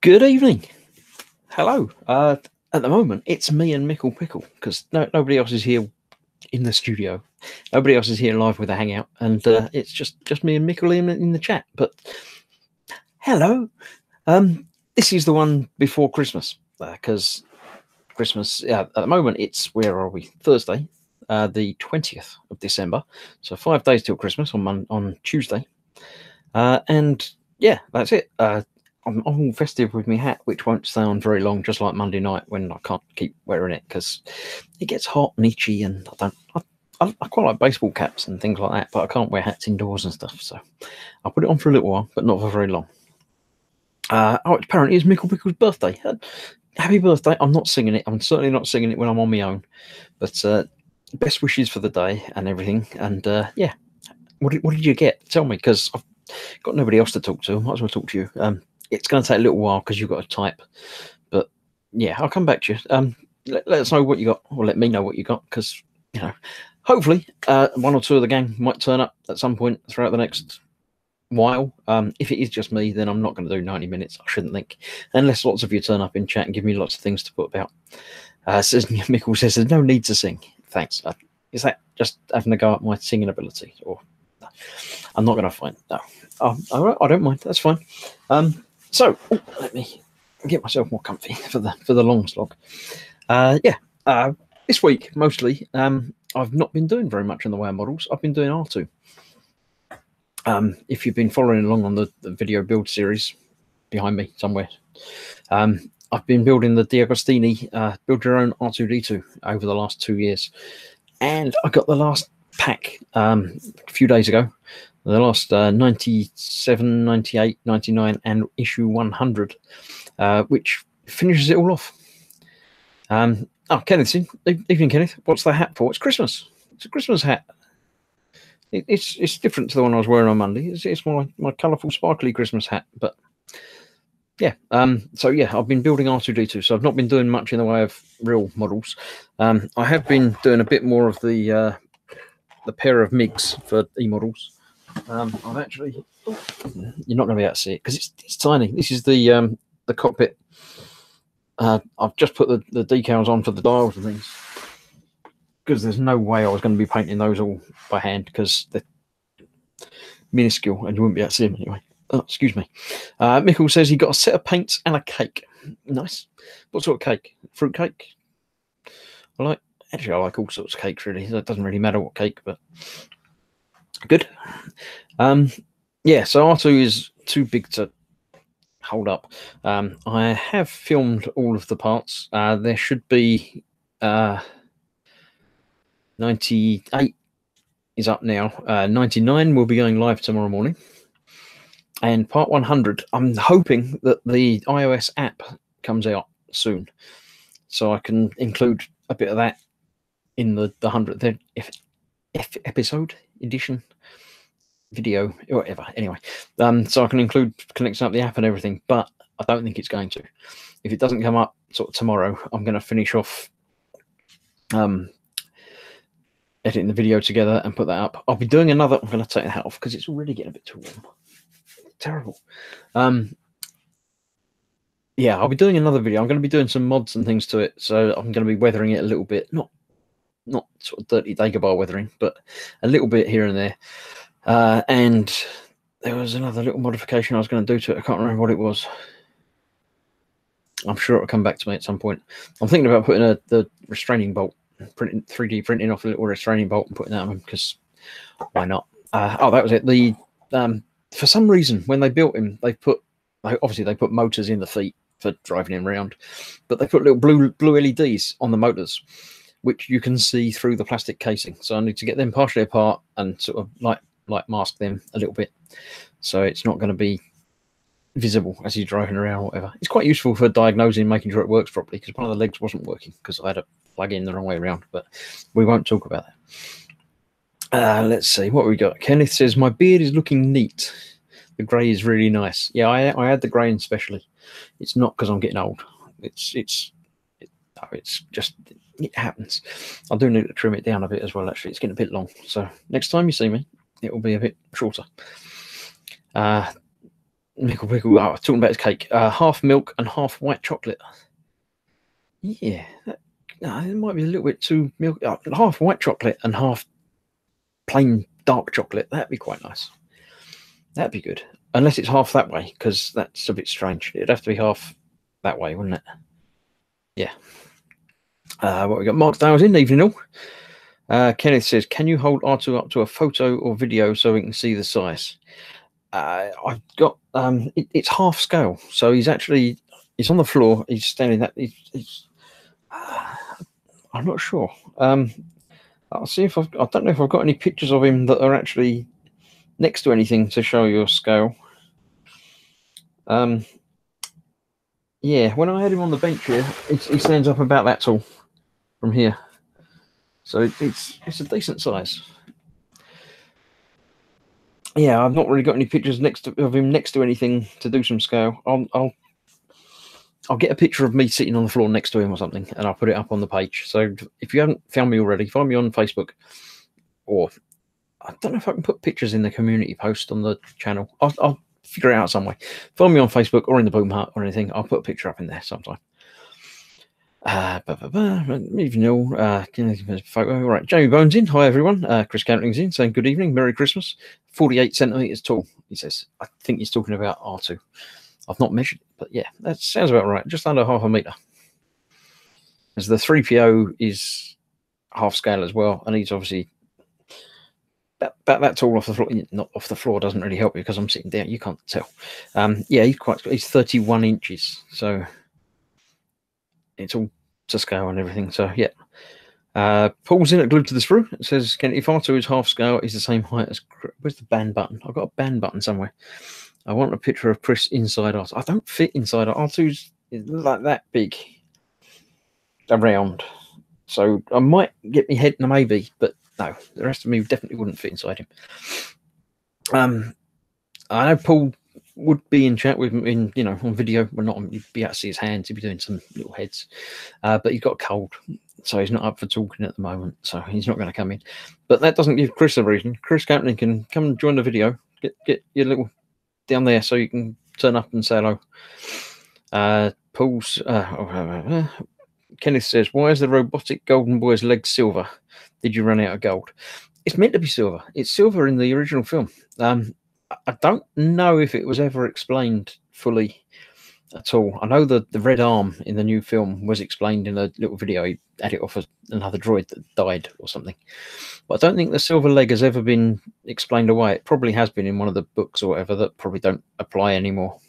Good evening. Hello. At the moment, it's me and Mickle Pickle because nobody else is here in the studio. Nobody else is here live with a hangout, and it's just me and Mickle in the chat. But hello. This is the one before Christmas because Christmas. At the moment, it's where are we? Thursday, the 20th of December. So 5 days till Christmas on Tuesday. And yeah, that's it. I'm all festive with my hat, which won't stay on very long, just like Monday night when I can't keep wearing it because it gets hot and itchy, and I quite like baseball caps and things like that, but I can't wear hats indoors and stuff. So I'll put it on for a little while, but not for very long. Apparently it's Mickle Pickle's birthday. Happy birthday! I'm not singing it. I'm certainly not singing it when I'm on my own. But best wishes for the day and everything. And yeah, what did you get? Tell me, because I've got nobody else to talk to. I might as well talk to you. It's going to take a little while because you've got to type, but yeah, I'll come back to you. Let us know what you got, or let me know what you got, because hopefully one or two of the gang might turn up at some point throughout the next while. If it is just me, then I'm not going to do 90 minutes. I shouldn't think, unless lots of you turn up in chat and give me lots of things to put about. Says Mickle says there's no need to sing. Thanks. Is that just having a go at my singing ability, or no? I'm not going to find no. All right, I don't mind. That's fine. So let me get myself more comfy for the long slog. This week mostly I've not been doing very much in the way of models. I've been doing R2. If you've been following along on the video build series behind me somewhere, I've been building the D'Agostini build your own R2D2 over the last 2 years, and I got the last pack a few days ago. The last 97, 98, 99, and issue 100, which finishes it all off. Kenneth's in. Evening, Kenneth. What's the hat for? It's Christmas. It's a Christmas hat. It's different to the one I was wearing on Monday. It's my colourful, sparkly Christmas hat. But yeah, so yeah, I've been building R2D2, so I've not been doing much in the way of real models. I have been doing a bit more of the pair of MiGs for e-models. I've actually, you're not going to be able to see it because it's tiny. This is the cockpit. I've just put the decals on for the dials and things because there's no way I was going to be painting those all by hand because they're minuscule and you wouldn't be able to see them anyway. Oh, excuse me. Mickle says he got a set of paints and a cake. Nice. What sort of cake? Fruit cake? I like all sorts of cakes really. So it doesn't really matter what cake, but good. Yeah, so R2 is too big to hold up. I have filmed all of the parts. There should be 98 is up now. 99 will be going live tomorrow morning. And part 100, I'm hoping that the iOS app comes out soon, so I can include a bit of that in the 100th episode edition video or whatever. Anyway, so I can include connecting up the app and everything, but I don't think it's going to. If it doesn't come up sort of tomorrow, I'm going to finish off editing the video together and put that up. I'll be doing another. I'm going to take the hat off because it's already getting a bit too warm. Terrible. Yeah, I'll be doing another video. I'm going to be doing some mods and things to it, so I'm going to be weathering it a little bit, not sort of dirty Dagobah weathering, but a little bit here and there. And there was another little modification I was going to do to it. I can't remember what it was. I'm sure it'll come back to me at some point. I'm thinking about putting the restraining bolt, 3D printing off a little restraining bolt and putting that on, because why not? That was it. For some reason, when they built him, they put motors in the feet for driving him around, but they put little blue LEDs on the motors, which you can see through the plastic casing. So I need to get them partially apart and sort of light mask them a little bit, so it's not going to be visible as you're driving around or whatever. It's quite useful for diagnosing, making sure it works properly, because one of the legs wasn't working because I had to plug in the wrong way around, but we won't talk about that. Let's see what we got. Kenneth says my beard is looking neat. The grey is really nice. Yeah, I had the grey in specially. It's not because I'm getting old. It's just, it happens. I do need to trim it down a bit as well. Actually, it's getting a bit long. So next time you see me, it will be a bit shorter. Mickle Pickle, talking about his cake, half milk and half white chocolate. Yeah, it might be a little bit too milk. Half white chocolate and half plain dark chocolate. That'd be quite nice. That'd be good. Unless it's half that way, because that's a bit strange. It'd have to be half that way, wouldn't it? Yeah. What we got? Mark Dales in, evening all. Kenneth says, can you hold R2 up to a photo or video so we can see the size? I've got it's half scale, so he's on the floor. He's standing that. I'm not sure. I'll see if I don't know if I've got any pictures of him that are actually next to anything to show your scale. Yeah, when I had him on the bench here, he stands up about that tall from here, so it's a decent size. Yeah, I've not really got any pictures of him next to anything to do some scale. I'll get a picture of me sitting on the floor next to him or something, and I'll put it up on the page. So if you haven't found me already, find me on Facebook, or I don't know if I can put pictures in the community post on the channel. I'll figure it out some way. Find me on Facebook or in the Boom Hut or anything. I'll put a picture up in there sometime. Even all, all right. Jamie Bones in. Hi everyone. Chris Cantling's in, saying good evening, Merry Christmas. 48 centimeters tall, he says. I think he's talking about R2. I've not measured it, but yeah, that sounds about right. Just under half a meter. As the 3PO is half scale as well, and he's obviously about that tall off the floor. Not off the floor doesn't really help you because I'm sitting down. You can't tell. Yeah, he's 31 inches, so it's all to scale and everything. So yeah. Paul's in at Glued to the Sprue. It says, if R2 is half scale, he's the same height as... Where's the band button? I've got a band button somewhere. I want a picture of Chris inside R2. I don't fit inside R2's like that big around. So I might get my head in a maybe, but no, the rest of me definitely wouldn't fit inside him. I know Paul would be in chat with him on video. Well, not on, you'd be able to see his hands, he'd be doing some little heads. But he's got a cold, so he's not up for talking at the moment, so he's not going to come in. But that doesn't give Chris a reason. Chris Campling can come and join the video. Get your little down there so you can turn up and say hello. Paul's Kenneth says, why is the robotic Golden Boy's leg silver? Did you run out of gold? It's meant to be silver. It's silver in the original film. I don't know if it was ever explained fully at all. I know the red arm in the new film was explained in a little video. He had it off of another droid that died or something. But I don't think the silver leg has ever been explained away. It probably has been in one of the books or whatever that probably don't apply anymore.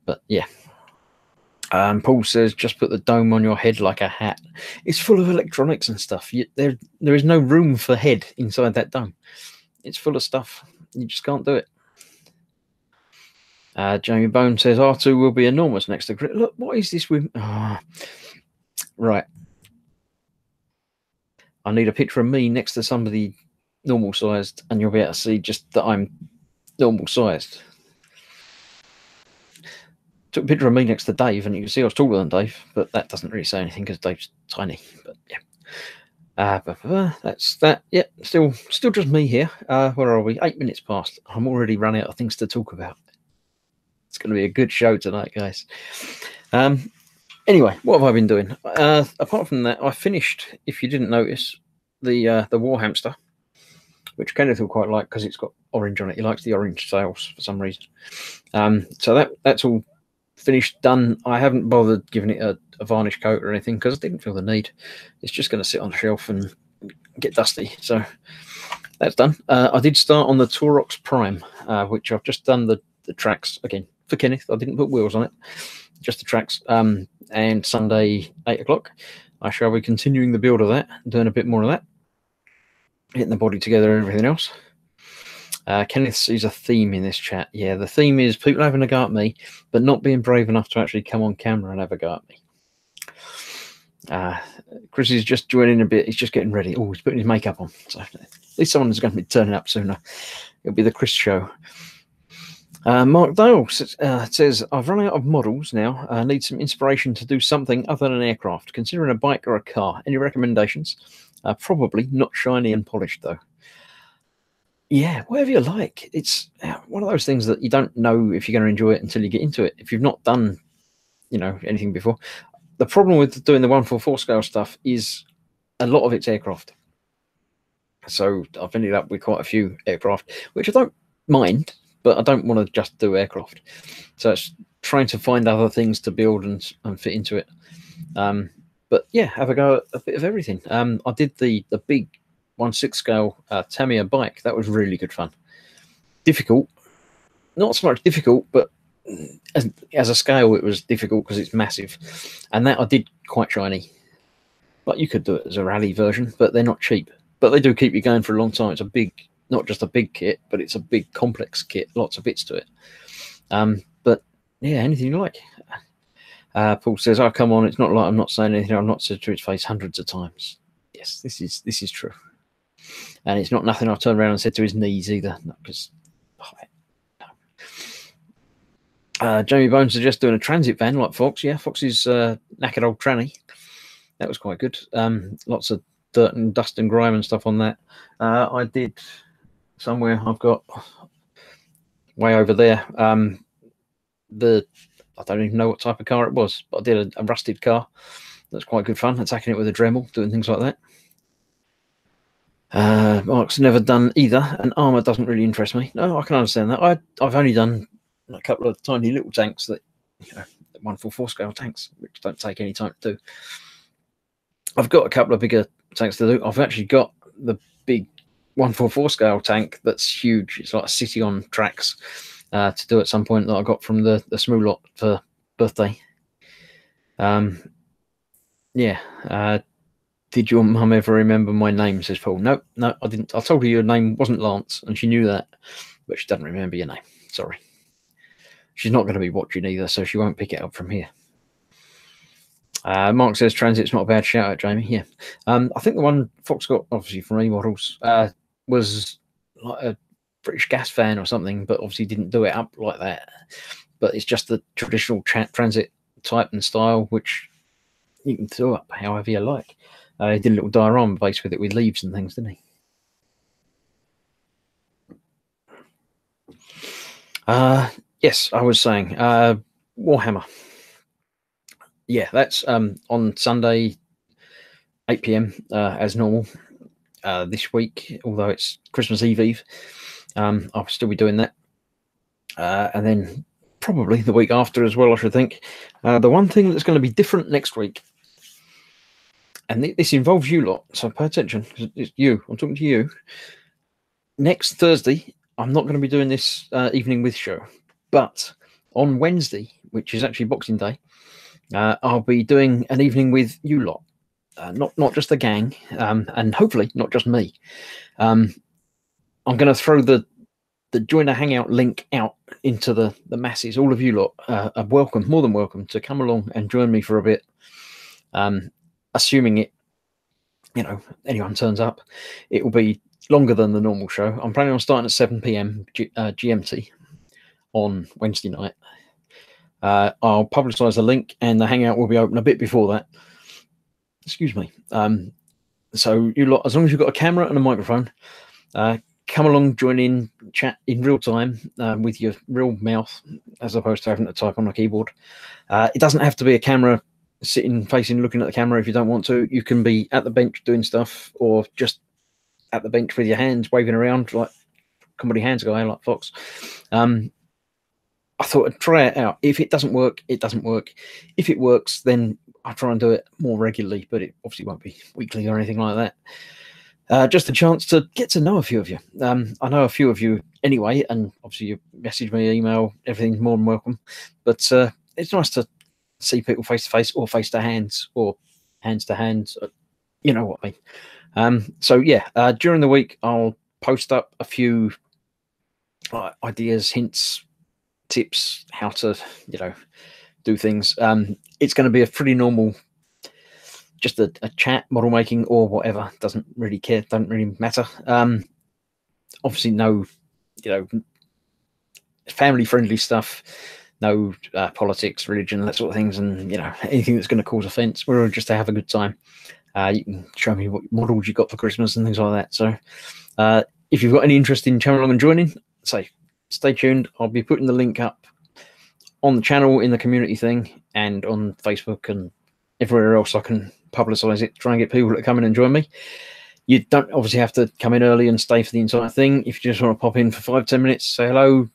But yeah. Paul says, just put the dome on your head like a hat. It's full of electronics and stuff. There is no room for head inside that dome. It's full of stuff. You just can't do it. Jamie Bone says R2 will be enormous next to Chris. Look, what is this with? Oh, right. I need a picture of me next to somebody normal sized, and you'll be able to see just that I'm normal sized. Took a picture of me next to Dave, and you can see I was taller than Dave, but that doesn't really say anything because Dave's tiny. But yeah. That's that. Yeah, still just me here. Where are we? 8 minutes past. I'm already running out of things to talk about. It's going to be a good show tonight, guys. Anyway, what have I been doing? Apart from that, I finished, if you didn't notice, the War Hamster, which Kenneth will quite like because it's got orange on it. He likes the orange sails for some reason. So that's all finished, done. I haven't bothered giving it a varnish coat or anything because I didn't feel the need. It's just going to sit on the shelf and get dusty. So that's done. I did start on the Taurox Prime, which I've just done the tracks again for Kenneth. I didn't put wheels on it, just the tracks. And Sunday 8 o'clock I shall be continuing the build of that, doing a bit more of that, getting the body together and everything else. Kenneth sees a theme in this chat. Yeah, the theme is people having a go at me but not being brave enough to actually come on camera and have a go at me. Chris is just joining a bit. He's just getting ready. Oh, he's putting his makeup on, so at least someone is going to be turning up sooner. It'll be the Chris show. Mark Dale says, I've run out of models now. I need some inspiration to do something other than aircraft, considering a bike or a car. Any recommendations? Probably not shiny and polished, though. Yeah, whatever you like. It's one of those things that you don't know if you're going to enjoy it until you get into it. If you've not done, anything before, the problem with doing the 144 scale stuff is a lot of it's aircraft. So I've ended up with quite a few aircraft, which I don't mind, but I don't want to just do aircraft. So it's trying to find other things to build and fit into it. But yeah, have a go at a bit of everything. I did the big 1/6 scale Tamiya bike. That was really good fun. Difficult, not so much difficult, but as a scale, it was difficult because it's massive, and that I did quite shiny. But you could do it as a rally version, but they're not cheap. But they do keep you going for a long time. It's a big, not just a big kit, but it's a big complex kit, lots of bits to it. But yeah, anything you like. Paul says, "Oh, come on, it's not like I'm not saying anything. I've not said to his face hundreds of times." Yes, this is true, and it's not nothing I've turned around and said to his knees either, because. Jamie Bones suggests doing a transit van like Fox. Yeah, Fox's knackered old tranny. That was quite good. Lots of dirt and dust and grime and stuff on that. I did somewhere. I've got way over there. I don't even know what type of car it was, but I did a rusted car. That's quite good fun. Attacking it with a Dremel, doing things like that. Mark's never done either, and armour doesn't really interest me. No, I can understand that. I've only done a couple of tiny little tanks that, 144 scale tanks, which don't take any time to do. I've got a couple of bigger tanks to do. I've actually got the big 144 scale tank that's huge. It's like a city on tracks to do at some point that I got from the small lot for birthday. Yeah. Did your mum ever remember my name? Says Paul. No, I didn't. I told her your name wasn't Lance, and she knew that, but she doesn't remember your name. Sorry. She's not going to be watching either, so she won't pick it up from here. Mark says transit's not a bad shout out, Jamie. Yeah. I think the one Fox got, obviously from E-Models, was like a British Gas fan or something, but obviously didn't do it up like that. But it's just the traditional transit type and style, which you can do up however you like. He did a little diorama base with it with leaves and things, didn't he? Yes, I was saying Warhammer. Yeah, that's on Sunday, 8 p.m. As normal this week, although it's Christmas Eve. I'll still be doing that. And then probably the week after as well, I should think. The one thing that's going to be different next week, and this involves you lot, so pay attention, because it's you. I'm talking to you. Next Thursday, I'm not going to be doing this evening with show, but on Wednesday, which is actually Boxing Day, I'll be doing an evening with you lot, not just the gang, and hopefully not just me. I'm going to throw the join a hangout link out into the masses. All of you lot are welcome, more than welcome, to come along and join me for a bit. Assuming it, anyone turns up, it will be longer than the normal show. I'm planning on starting at 7 p.m. GMT on Wednesday night. I'll publicise the link, and the hangout will be open a bit before that. Excuse me. So you lot, as long as you've got a camera and a microphone, come along, join in, chat in real time with your real mouth, as opposed to having to type on a keyboard. It doesn't have to be a camera sitting facing looking at the camera if you don't want to. You can be at the bench doing stuff, or just at the bench with your hands waving around like comedy hands guy like Fox. I thought I'd try it out. If it doesn't work, it doesn't work. If it works, then I'll try and do it more regularly, but it obviously won't be weekly or anything like that. Just a chance to get to know a few of you. I know a few of you anyway, and obviously you message me, email, everything's more than welcome. But it's nice to see people face to face, or face to hands, or hands to hands. You know what I mean. So yeah, during the week I'll post up a few ideas, hints, tips, how to do things. It's going to be a pretty normal, just a chat, model making or whatever. Doesn't really matter. Obviously no family friendly stuff, no politics, religion, that sort of things, and anything that's going to cause offense. We're just to have a good time. You can show me what models you got for Christmas and things like that. So if you've got any interest in coming along and joining, say stay tuned. I'll be putting the link up on the channel, in the community thing, and on Facebook and everywhere else I can publicise it, try and get people to come in and join me. You don't obviously have to come in early and stay for the entire thing. If you just want to pop in for 5-10 minutes, say hello,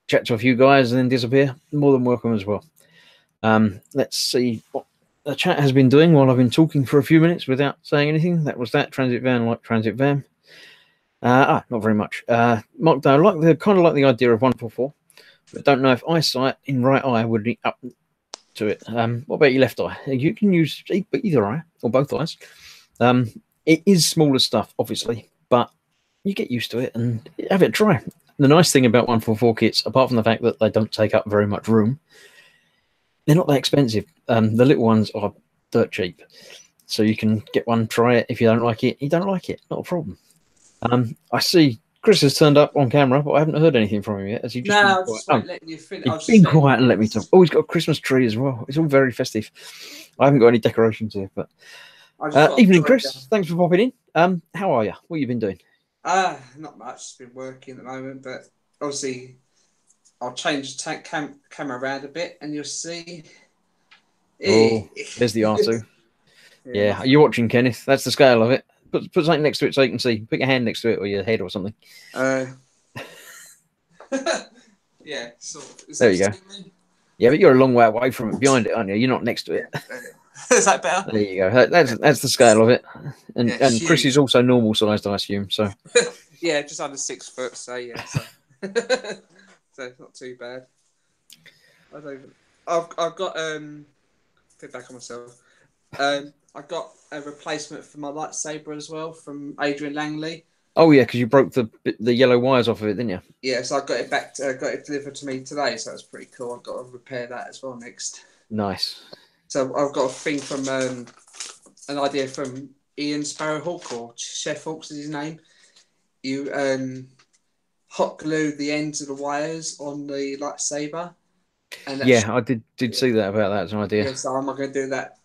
chat to a few guys, and then disappear, more than welcome as well. Let's see what the chat has been doing while I've been talking for a few minutes without saying anything. That was that. Transit van, like Transit van. Not very much. Mark Doe, kind of like the idea of 144, but don't know if eyesight in right eye would be up to it. What about your left eye? You can use either eye or both eyes. It is smaller stuff, obviously, but you get used to it and have it a try. The nice thing about 144 kits, apart from the fact that they don't take up very much room, they're not that expensive. The little ones are dirt cheap. So you can get one, try it. If you don't like it, you don't like it. Not a problem. I see Chris has turned up on camera, but I haven't heard anything from him yet. Has he just no, just letting you finish. He's been quiet and let me talk. Oh, he's got a Christmas tree as well. It's all very festive. I haven't got any decorations here, but evening, Chris. Thanks for popping in. How are you? What have you been doing? Not much. Just been working at the moment, but obviously I'll change the camera around a bit, and you'll see. Oh, there's the R2. Yeah, are you watching, Kenneth? That's the scale of it. Put something next to it so you can see. Put your hand next to it or your head or something. Yeah. So there you go. Yeah, but you're a long way away from it, behind it, aren't you? You're not next to it. Is that better? There you go. That's the scale of it. And yeah, and Chris is also normal sized, I assume. So. Yeah, just under 6 foot. So yeah. So, so it's not too bad. I've got get back on myself. I got a replacement for my lightsaber as well from Adrian Langley. Oh yeah, because you broke the yellow wires off of it, didn't you? Yeah, so I got it back. Got it delivered to me today, so that's pretty cool. I've got to repair that as well next. Nice. So I've got a thing from an idea from Ian Sparrowhawk, or Chef Hawks is his name. You hot glue the ends of the wires on the lightsaber. And yeah, I did see that about that as an idea. Yeah, so I'm not going to do that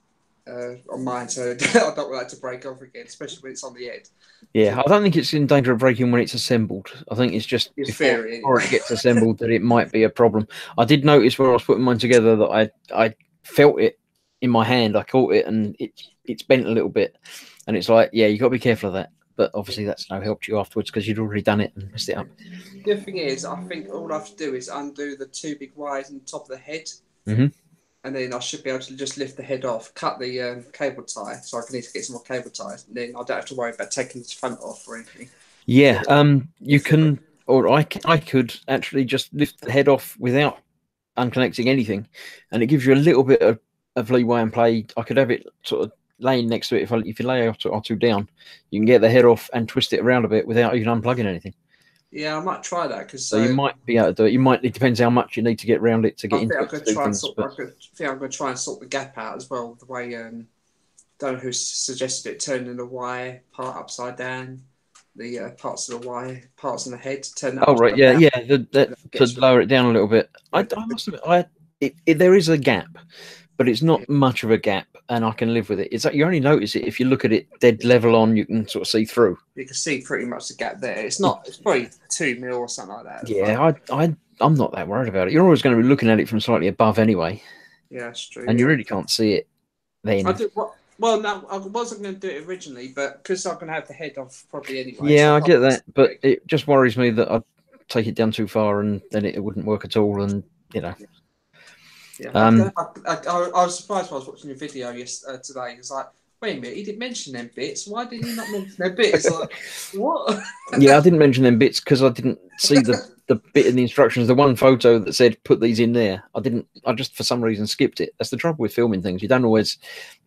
on mine, so I don't want that to break off again, especially when it's on the head. Yeah, I don't think it's in danger of breaking when it's assembled. I think it's just before it gets assembled that it might be a problem. I did notice where I was putting mine together that I felt it in my hand. I caught it and it's bent a little bit, and it's like, yeah, you got to be careful of that. But obviously that's no help to you afterwards because you'd already done it and messed it up. The good thing is, I think all I have to do is undo the 2 big wires on the top of the head. Mm-hmm. And then I should be able to just lift the head off, cut the cable tie, so I can need to get some more cable ties. And then I don't have to worry about taking the front off or anything. Yeah, you can, or I could actually just lift the head off without unconnecting anything, and it gives you a little bit of leeway and play. I could have it sort of laying next to it. If you lay R2 down, you can get the head off and twist it around a bit without even unplugging anything. Yeah, I might try that because so you might be able to do it. It depends how much you need to get around it to get into it. I think I'm going to try and sort the gap out as well. The way don't know who suggested it, turning the wire part upside down, the parts of the wire, parts on the head. Turn that. Oh right, yeah, to lower it down a little bit. I must admit, there is a gap, but it's not much of a gap, and I can live with it. It's like you only notice it if you look at it dead level on. You can sort of see through. You can see pretty much the gap there. It's probably 2 mil or something like that. Yeah, I'm not that worried about it. You're always going to be looking at it from slightly above anyway. Yeah, that's true. And you really can't see it then. Well, no, I wasn't going to do it originally, but because I'm going to have the head off probably anyway. Yeah, I get that, but it just worries me that I'd take it down too far and then it wouldn't work at all, and you know. Yeah, I was surprised when I was watching your video today. It's like, wait a minute, he didn't mention them bits. Why did he not mention them bits? Like, what? Yeah, I didn't mention them bits because I didn't see the bit in the instructions. The one photo that said put these in there, I just for some reason skipped it. That's the trouble with filming things. You don't always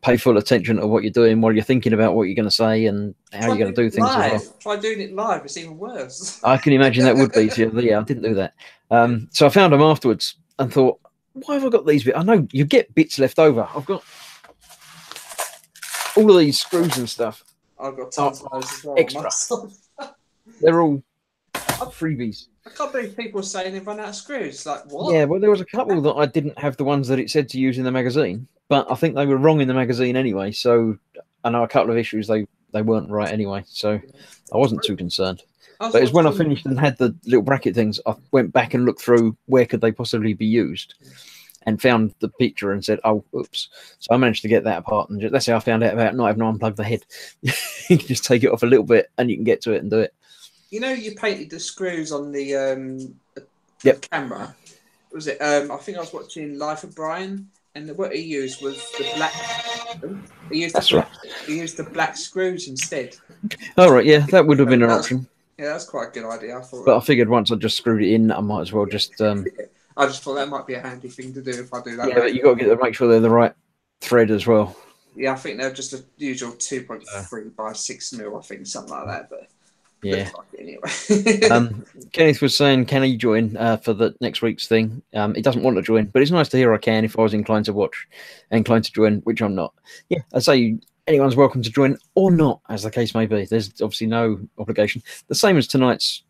pay full attention to what you're doing while you're thinking about what you're going to say and how you're going to do things. As well. Try doing it live; it's even worse. I can imagine that would be. So yeah, I didn't do that. So I found them afterwards and thought, why have I got these bits? I know you get bits left over. I've got all of these screws and stuff. I've got tons of those as well. Extra. They're all freebies. I can't believe people are saying they've run out of screws. Like, what? Yeah, well, there was a couple that I didn't have the ones that it said to use in the magazine, but I think they were wrong in the magazine anyway. So I know a couple of issues they they weren't right anyway. So I wasn't too concerned. I But it's when I watching- finished and had the little bracket things, I went back and looked through where could they possibly be used, and found the picture and said, "Oh, oops!" So I managed to get that apart, and that's how I found out about not having to unplug the head. You can just take it off a little bit, and you can get to it and do it. You know, you painted the screws on the Yep. camera. Was it? I think I was watching Life of Brian, and what he used was the black. He used That's the right. black, He used the black screws instead. All right, yeah, that would have been an That's- option. Yeah, that's quite a good idea. I thought. But I figured once I just screwed it in, I might as well just. I just thought that might be a handy thing to do if I do that. Yeah, but you got to make sure they're the right thread as well. Yeah, I think they're just a usual 2.3 by 6 mil. I think something like that. But Yeah. looks like it anyway. Kenneth was saying, can he join for the next week's thing? He doesn't want to join, but it's nice to hear I can if I was inclined to watch, inclined to join, which I'm not. Yeah, I say anyone's welcome to join or not, as the case may be. There's obviously no obligation. The same as tonight's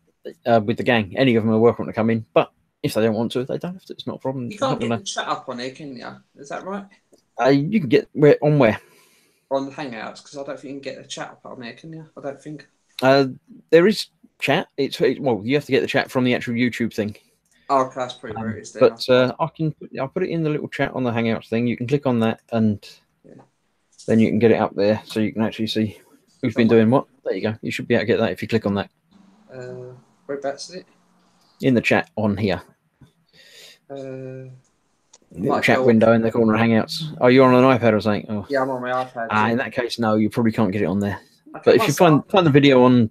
with the gang. Any of them are welcome to come in, but if they don't want to, they don't have to. It's not a problem. You can't get the chat up on here, can you? Is that right? You can get on where? On the Hangouts, because I don't think you can get the chat up on there, can you? I don't think. There is chat. Well, you have to get the chat from the actual YouTube thing. Oh, okay, that's pretty where it is there. But I'll put it in the little chat on the Hangouts thing. You can click on that, and then you can get it up there, so you can actually see who's been doing what. There you go. You should be able to get that if you click on that. Whereabouts is it? In the chat on here. Might Chat go- window in the corner of Hangouts. Oh, you're on an iPad or something? Oh. Yeah, I'm on my iPad. In that case, no, you probably can't get it on there. Okay, But if one you sec. find the video on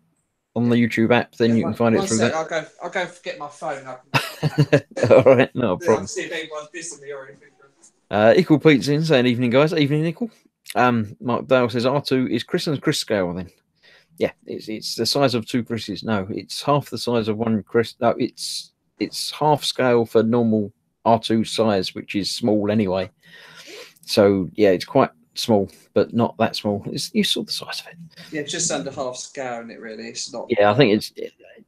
the YouTube app, then you can find it one through sec, that. I'll go get my phone up. All right, no I'll problem. see if anyone's dissing me or anything. Equal Pete's in saying evening, guys. Evening, Equal. Mark Dale says R2 is Chris and Chris scale then. Yeah, it's the size of two Chris's. No, it's half the size of one Chris. No, it's half scale for normal R2 size, which is small anyway. So yeah, it's quite small, but not that small. You saw the size of it. Yeah, it's just under half scale, isn't it? Really, it's not. Yeah, I think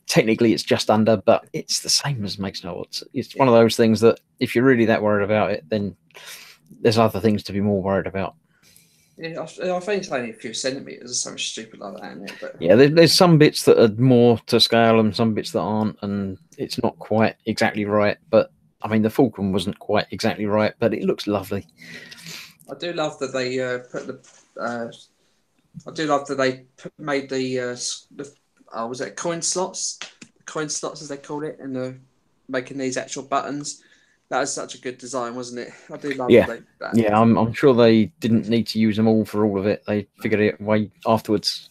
technically it's just under, but it's the same as makes no odds. It's one of those things that if you're really that worried about it, then there's other things to be more worried about. Yeah, I think it's only a few centimeters or something stupid like that, isn't it? But Yeah, there's some bits that are more to scale and some bits that aren't, and it's not quite exactly right. But I mean, the Fulcrum wasn't quite exactly right, but it looks lovely. I do love that they put the. I do love that they made the was it coin slots? Coin slots as they call it, and the making these actual buttons. That was such a good design, wasn't it? I do love that. Yeah, I'm sure they didn't need to use them all for all of it. They figured it way afterwards.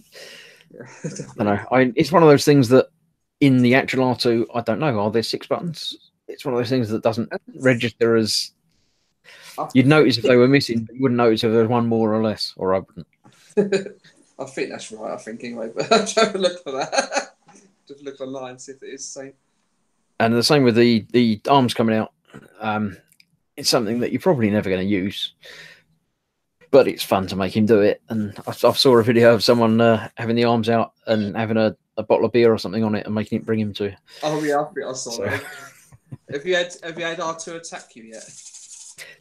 I don't know. It's one of those things that in the actual R2, I don't know. Are there 6 buttons? It's one of those things that doesn't register as. You'd notice if they were missing, but you wouldn't notice if there was one more or less, or I wouldn't. I think that's right. I think anyway, but I'll try to look for that. Just look online, see if it is the same. And the same with the arms coming out. It's something that you're probably never going to use, but it's fun to make him do it. And I saw a video of someone having the arms out and having a bottle of beer or something on it and making it bring him to. Oh yeah, I think I saw that. Have you had R2 attack you yet?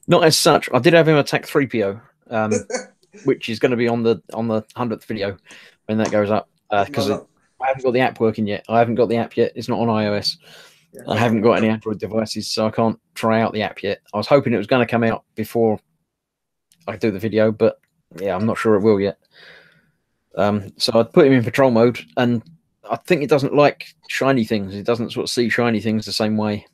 Not as such. I did have him attack 3PO, which is going to be on the 100th video when that goes up because I haven't got the app working yet. I haven't got the app yet. It's not on iOS. Yeah. I haven't got any Android devices, so I can't try out the app yet. I was hoping it was going to come out before I do the video, but yeah, I'm not sure it will yet. So I'd put him in patrol mode, and I think it doesn't like shiny things. It doesn't sort of see shiny things the same way.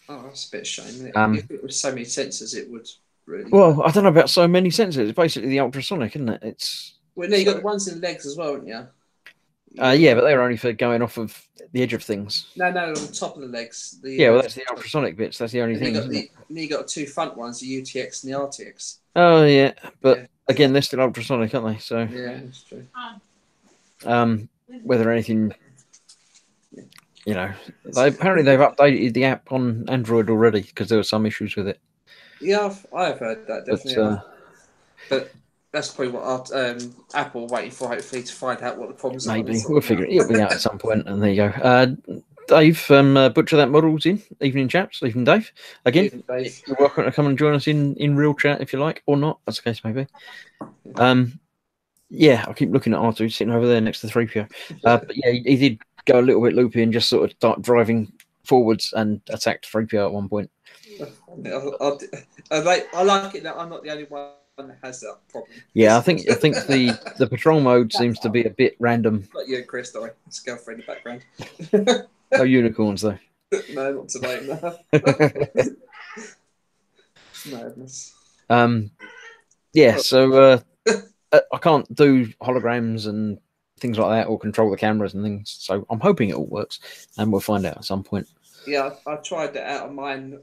Oh, that's a bit of a shame. If it was so many sensors, it would really. Well, I don't know about so many sensors. It's basically the ultrasonic, isn't it? Well, no, you got the ones in the legs as well, haven't you? Yeah, but they're only for going off of the edge of things. No, on the top of the legs. Well, that's the ultrasonic bits. That's the only thing. You got the 2 front ones, the UTX and the RTX. Oh yeah, but again, they're still ultrasonic, aren't they? So yeah, that's true. Whether anything, apparently they've updated the app on Android already because there were some issues with it. Yeah, I've heard that definitely. But that's probably what Apple are waiting for, hopefully, to find out what the problems are. Maybe we'll figure it. It'll be out at some point, and there you go. Dave from Butcher That Model's in. Evening, chaps. Evening, Dave. Again, Evening, Dave. You're welcome to come and join us in real chat if you like, or not, as the case may be. Yeah, I keep looking at R2 sitting over there next to 3PO. But yeah, he did go a little bit loopy and just sort of start driving forwards and attacked 3PO at one point. I like it that I'm not the only one that has that problem. Yeah, I think the patrol mode seems to be a bit random. Not you, Chris, sorry. It's girlfriend in the background. No unicorns though. No, not today. No. Madness. Yeah, so I can't do holograms and things like that or control the cameras and things. So I'm hoping it all works, and we'll find out at some point. Yeah, I tried that out of mine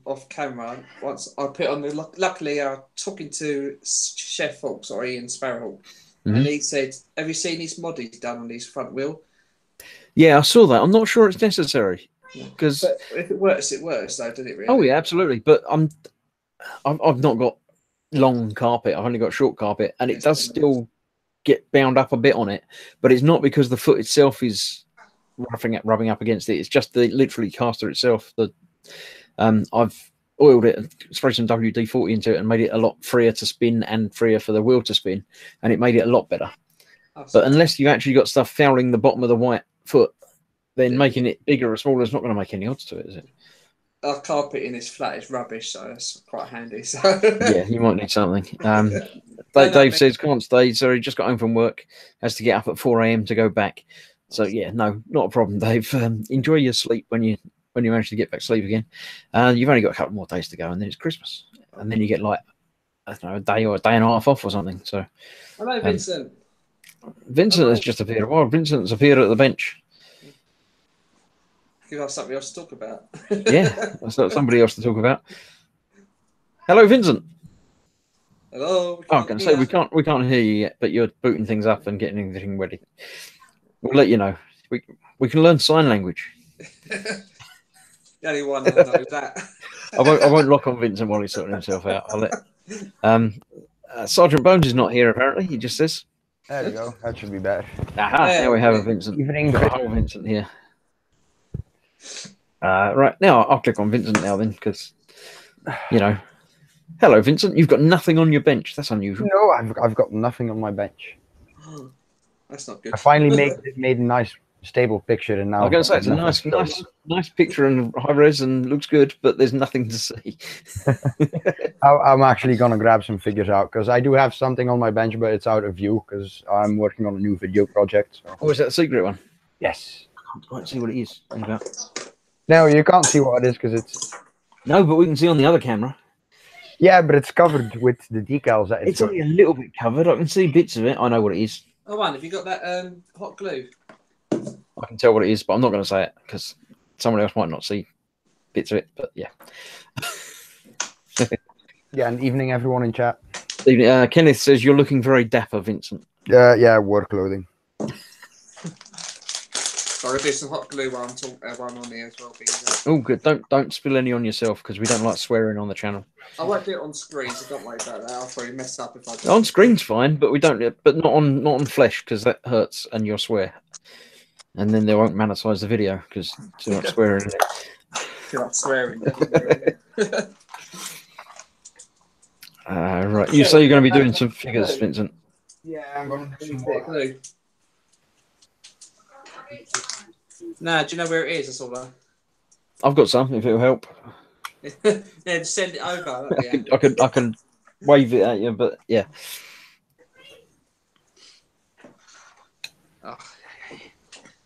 off camera. Once I put on the. Luckily, I was talking to Chef Fox or Ian Sparrowhawk, and he said, "Have you seen these mod he's done on his front wheel?" Yeah, I saw that. I'm not sure it's necessary because if it works, though, does it really? Oh yeah, absolutely. But I've not got long carpet. I've only got short carpet, and it does still get bound up a bit on it. But it's not because the foot itself is rubbing up against it. It's just the literally caster itself. I've oiled it and sprayed some WD-40 into it and made it a lot freer to spin and freer for the wheel to spin, and it made it a lot better. But unless you actually got stuff fouling the bottom of the white foot, then making it bigger or smaller is not going to make any odds to it, is it? Our carpet in this flat is rubbish, so it's quite handy. So yeah, you might need something. Dave says can't stay, so he just got home from work, has to get up at 4 a.m. to go back. So yeah, no, not a problem, Dave. Enjoy your sleep when you manage to get back to sleep again. You've only got a couple more days to go, and then it's Christmas, and then you get like I don't know, a day or a day and a half off or something. So hello, Vincent. Vincent has just appeared. Well, Vincent's appeared at the bench. Give us something else to talk about. Yeah, that's somebody else to talk about. Hello, Vincent. Hello. I can say we can't hear you yet, but you're booting things up and getting everything ready. We'll let you know. We can learn sign language. The only one that knows that. I won't lock on Vincent while he's sorting himself out. I'll let Sergeant Bones is not here apparently. He just says. There we go. That should be better. Aha! There we have a Vincent. Evening, got a whole Vincent here. Right now, I'll click on Vincent now then, because you know. Hello, Vincent. You've got nothing on your bench. That's unusual. No, I've got nothing on my bench. That's not good. I finally made a nice stable picture, and now I'm going to say it's a nice picture and high res and looks good, but there's nothing to see. I'm actually going to grab some figures out because I do have something on my bench, but it's out of view because I'm working on a new video project. So. Oh, is that a secret one? Yes. I can't quite see what it is. No, you can't see what it is because it's. No, but we can see on the other camera. Yeah, but it's covered with the decals. That it's only a little bit covered. I can see bits of it. I know what it is. Oh, man, have you got that hot glue? I can tell what it is, but I'm not going to say it because someone else might not see bits of it. But yeah. Yeah, and evening, everyone in chat. Evening. Kenneth says you're looking very dapper, Vincent. Yeah, work clothing. Sorry, there's some hot glue while I'm on here as well. Oh, good. Don't spill any on yourself because we don't like swearing on the channel. I won't do it on screen, so don't worry about that. I'll probably mess up if I do. On screen's fine, but we don't. But not on flesh because that hurts and you'll swear, and then they won't monetize the video because too much swearing. Too much swearing. Right. You say you're going to be doing some figures, Vincent. Yeah, I'm going to do some glue. Nah, do you know where it is? That's all. I've got some. If it'll help. Yeah, just send it over. I can wave it at you, but yeah.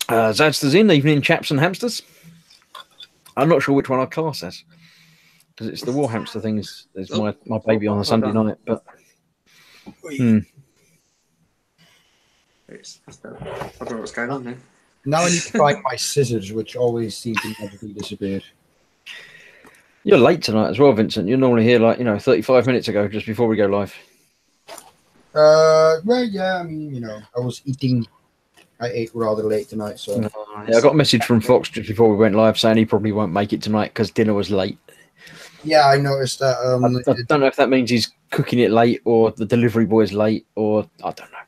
Zadster's in. Evening, chaps and hamsters. I'm not sure which one I class as because it's the war hamster thing. Is my baby on a Sunday night, but. I don't know what's going on there. Now I need to find my scissors, which always seem to magically disappear. You're late tonight as well, Vincent. You're normally here 35 minutes ago, just before we go live. Well, yeah, I mean, I was eating. I ate rather late tonight, so. Yeah, I got a message from Fox just before we went live saying he probably won't make it tonight because dinner was late. Yeah, I noticed that. I don't know if that means he's cooking it late or the delivery boy's late or I don't know.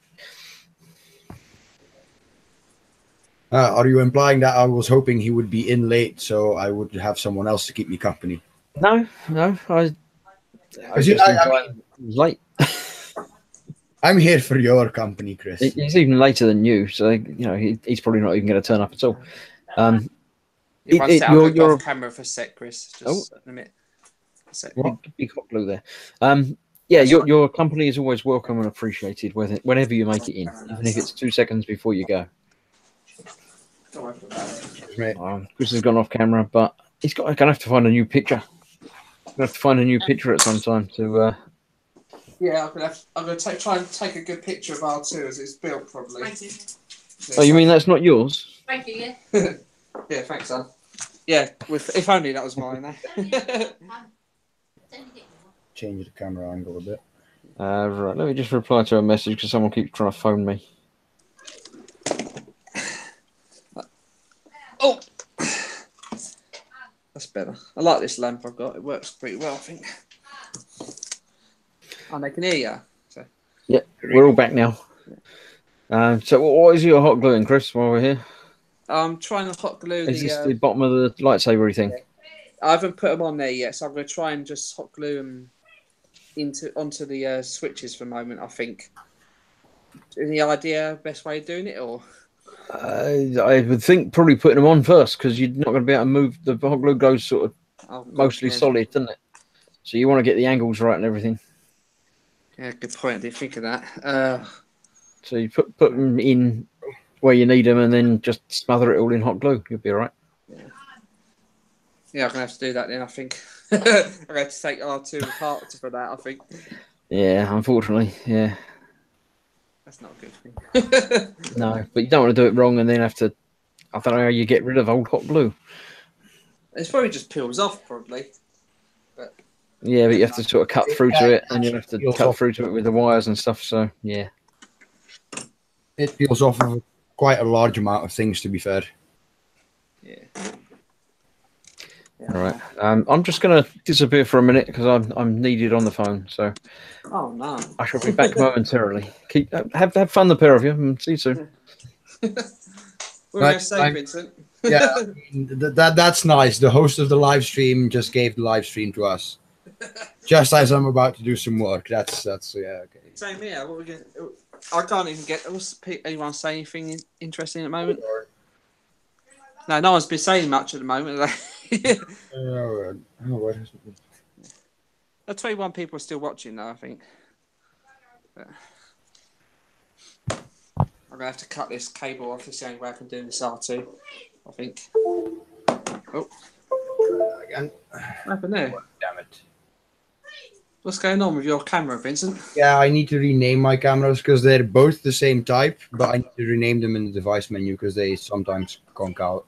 Are you implying that I was hoping he would be in late so I would have someone else to keep me company? No. I was late. I'm here for your company, Chris. He's even later than you, so he's probably not even going to turn up at all. If I set up a off camera for a sec, Chris, just a minute. Big hot glue there. Yeah, your company is always welcome and appreciated whenever you make it in, even if it's 2 seconds before you go. Chris has gone off camera, but he's going to have to find a new picture. Going to have to find a new picture at some time to. Yeah, I'm going to try and take a good picture of R2 as it's built, probably. Thank you. Oh, you mean that's not yours? Thank you, yeah. Yeah, thanks, son. Yeah, if only that was mine. Eh? Change the camera angle a bit. Right, let me just reply to a message because someone keeps trying to phone me. Oh! That's better. I like this lamp I've got. It works pretty well, I think. And they can hear you. So. Yeah, we're all back now. So what is your hot gluing, Chris, while we're here? I'm trying to hot glue Is this the bottom of the lightsaber thing? I haven't put them on there yet, so I'm going to try and just hot glue them onto the switches for a moment, I think. Any idea, best way of doing it, or? I would think probably putting them on first, because you're not going to be able to move. The hot glue goes sort of mostly solid, doesn't it? So you want to get the angles right and everything. Yeah, good point. I didn't think of that. So you put them in where you need them, and then just smother it all in hot glue. You'll be all right. Yeah, I'm gonna have to do that then. I think I'm gonna have to take R2 apart for that. I think. Yeah, unfortunately, yeah. That's not a good thing. No, but you don't want to do it wrong and then have to. I don't know how you get rid of old hot glue. It's probably just peels off, probably. But yeah, but you have to sort of cut through to it, and you have to cut through to it with the wires and stuff. So yeah, it peels off of quite a large amount of things, to be fair. Yeah. All right. I'm just going to disappear for a minute because I'm needed on the phone. So. Oh no. I shall be back momentarily. Have fun, the pair of you, and see you soon. What are you going to say, Vincent? Yeah, that's nice. The host of the live stream just gave the live stream to us, just as I'm about to do some work. That's yeah, okay. Same here. What are we going? I can't even get. Anyone say anything interesting at the moment? No, no one's been saying much at the moment. The 21 people are still watching, though, I think. But I'm going to have to cut this cable off. It's the only way I can do this R2, I think. Oh. Again. What happened there? Damn it. What's going on with your camera, Vincent? Yeah, I need to rename my cameras because they're both the same type, but I need to rename them in the device menu because they sometimes conk out.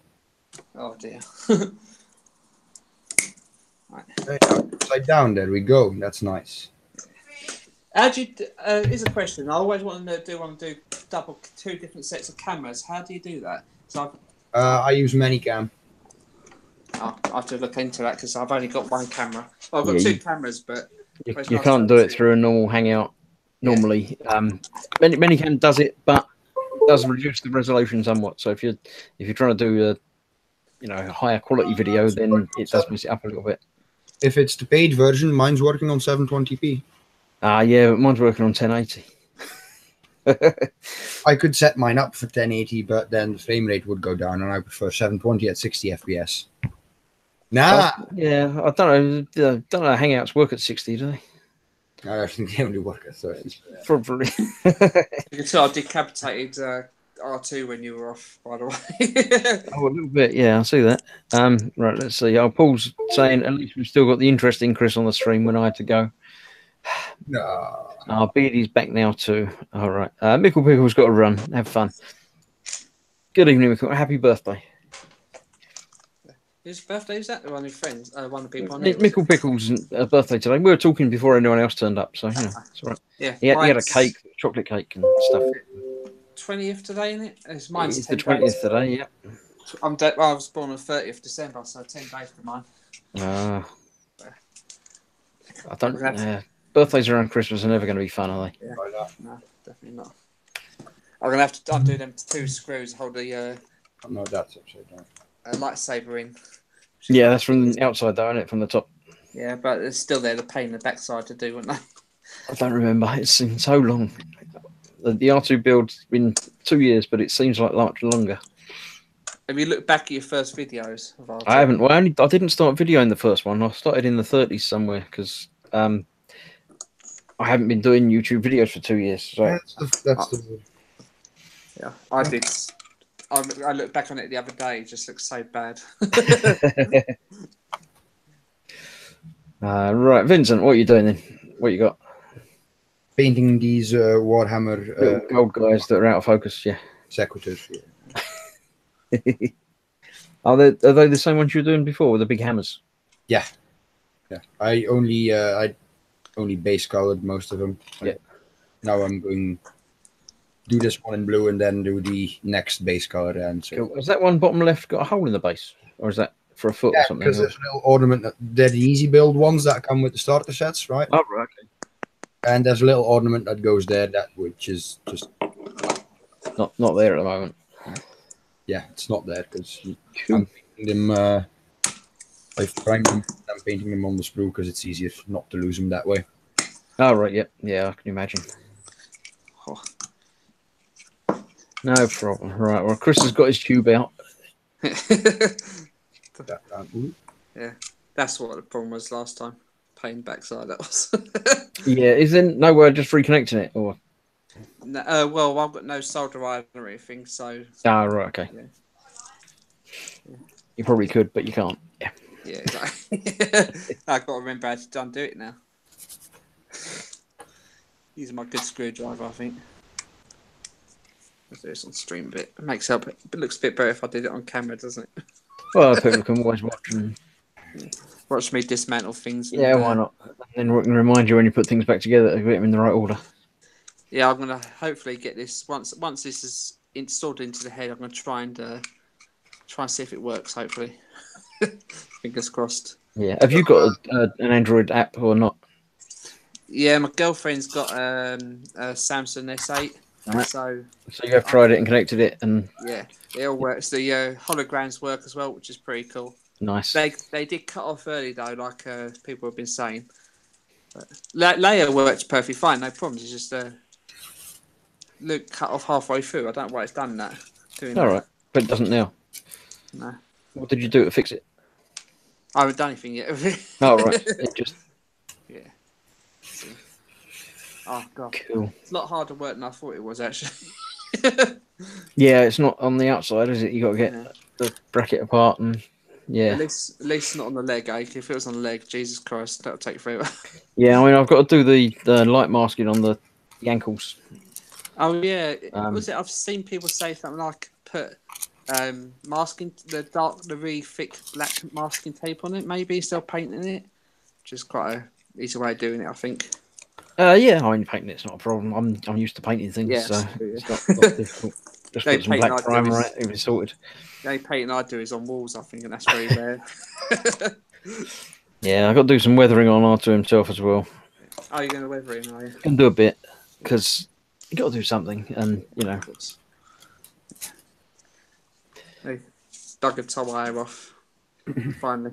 Oh, dear. Right. Upside down, there we go. That's nice. How do you? Here's a question. I always want to do two different sets of cameras. How do you do that? So I use Manycam. I have to look into that because I've only got one camera. Well, I've got two cameras, but you can't do it through a normal Hangout. Normally, Manycam does it, but it does reduce the resolution somewhat. So if you're trying to do a higher quality video, then it does mess it up a little bit. If it's the paid version, mine's working on 720p. Yeah, but mine's working on 1080. I could set mine up for 1080, but then the frame rate would go down, and I prefer 720 at 60 FPS. Nah. Yeah, I don't know. Hangouts work at 60, do they? I think they only work at 30. Probably. You can tell I decapitated R2 when you were off, by the way. Oh, a little bit, yeah, I see that. Right, let's see. Paul's saying at least we've still got the interesting Chris on the stream when I had to go. No. Beardy's back now too. All right. Mickle Pickle's got to run. Have fun. Good evening, Mickle. Happy birthday. Whose birthday is that? One of your friends? One of the people on there? Mickle Pickle's birthday today. We were talking before anyone else turned up, so it's all right. Yeah. He had a cake, chocolate cake and stuff. 20th today, isn't it? It's the 20th today, yeah. I was born on 30th December, so 10 days to mine. I don't. Birthdays around Christmas are never going to be fun, are they? Yeah. No, definitely not. I'm going to have to undo them 2 screws, hold the No, that's upside down. Lightsaber in. Yeah, that's from the outside though, isn't it? From the top. Yeah, but it's still there, the pain in the backside to do, wouldn't they? I don't remember. It's been so long. The R2 build's been 2 years, but it seems like much longer. Have you looked back at your first videos of R2? I haven't. Well, I didn't start videoing the first one. I started in the 30s somewhere because I haven't been doing YouTube videos for 2 years. So Yeah, I did. I looked back on it the other day. It just looks so bad. right, Vincent, what are you doing then? What you got? painting these Warhammer Little gold guys that are out of focus. Yeah. sequitors. Are they the same ones you were doing before with the big hammers? Yeah. I only base colored most of them. Yeah. Now I'm going do this one in blue and then do the next base color. And so Cool. Has that one bottom left got a hole in the base, or is that for a foot or something? because there's a little ornament. They're the easy build ones that come with the starter sets, right? Oh, right. Okay. And there's a little ornament that goes there, which is just Not there at the moment. yeah, it's not there because Cool. I'm painting them. I've primed them. I'm painting them on the sprue because it's easier not to lose them that way. Oh, right. Yep. Yeah, I can imagine. Oh. No problem. Right. Well, Chris has got his tube out. Yeah, that's what the problem was last time. Pain backside that was. Yeah. Is there no way of just reconnecting it, or? No, well, I've got no solder iron or anything, so Ah, right. Okay. Yeah. You probably could, but you can't. Yeah. yeah, exactly. I've got to remember how to undo it now. Using my good screwdriver, I think. Let's do this on stream a bit. It makes up. It looks a bit better if I did it on camera, doesn't it? Well, people can always watch and Watch me dismantle things. yeah, why not? And then we can remind you when you put things back together to get them in the right order. Yeah, I'm gonna hopefully get this once this is installed into the head. I'm gonna try and see if it works. Hopefully, fingers crossed. Yeah. Have you got an Android app or not? Yeah, my girlfriend's got a Samsung S8, Right. so you have tried it and connected it, and yeah, it all works. The holograms work as well, which is pretty cool. nice. They did cut off early though, like people have been saying. But Leia works perfectly fine, no problems. It's just Luke cut off halfway through. I don't know why it's done that. All right, but it doesn't now. No, What did you do to fix it? I haven't done anything yet. Oh, right. It just Yeah. Oh god, cool. it's a lot harder work than I thought it was actually. Yeah, it's not on the outside, is it? You got to get Yeah. the bracket apart, and yeah, At least not on the leg, eh? If it was on the leg, Jesus Christ, that would take forever. yeah. I mean, I've got to do the light masking on the ankles. Oh yeah, Um, I've seen people say something like put masking the really thick black masking tape on it, maybe instead of painting it, which is quite a easy way of doing it, I think. Yeah, I mean, painting it's not a problem. I'm used to painting things, Yeah, so yeah. it's not difficult. Just They put some paint black like primer this. on it, it'll be sorted. The only painting I do is on walls, I think, and that's very rare. Yeah, I've got to do some weathering on R2 himself as well. Oh, you're going to weather him, are you? Can do a bit because you got to do something, and you know. Hey, dug a tire off. Finally.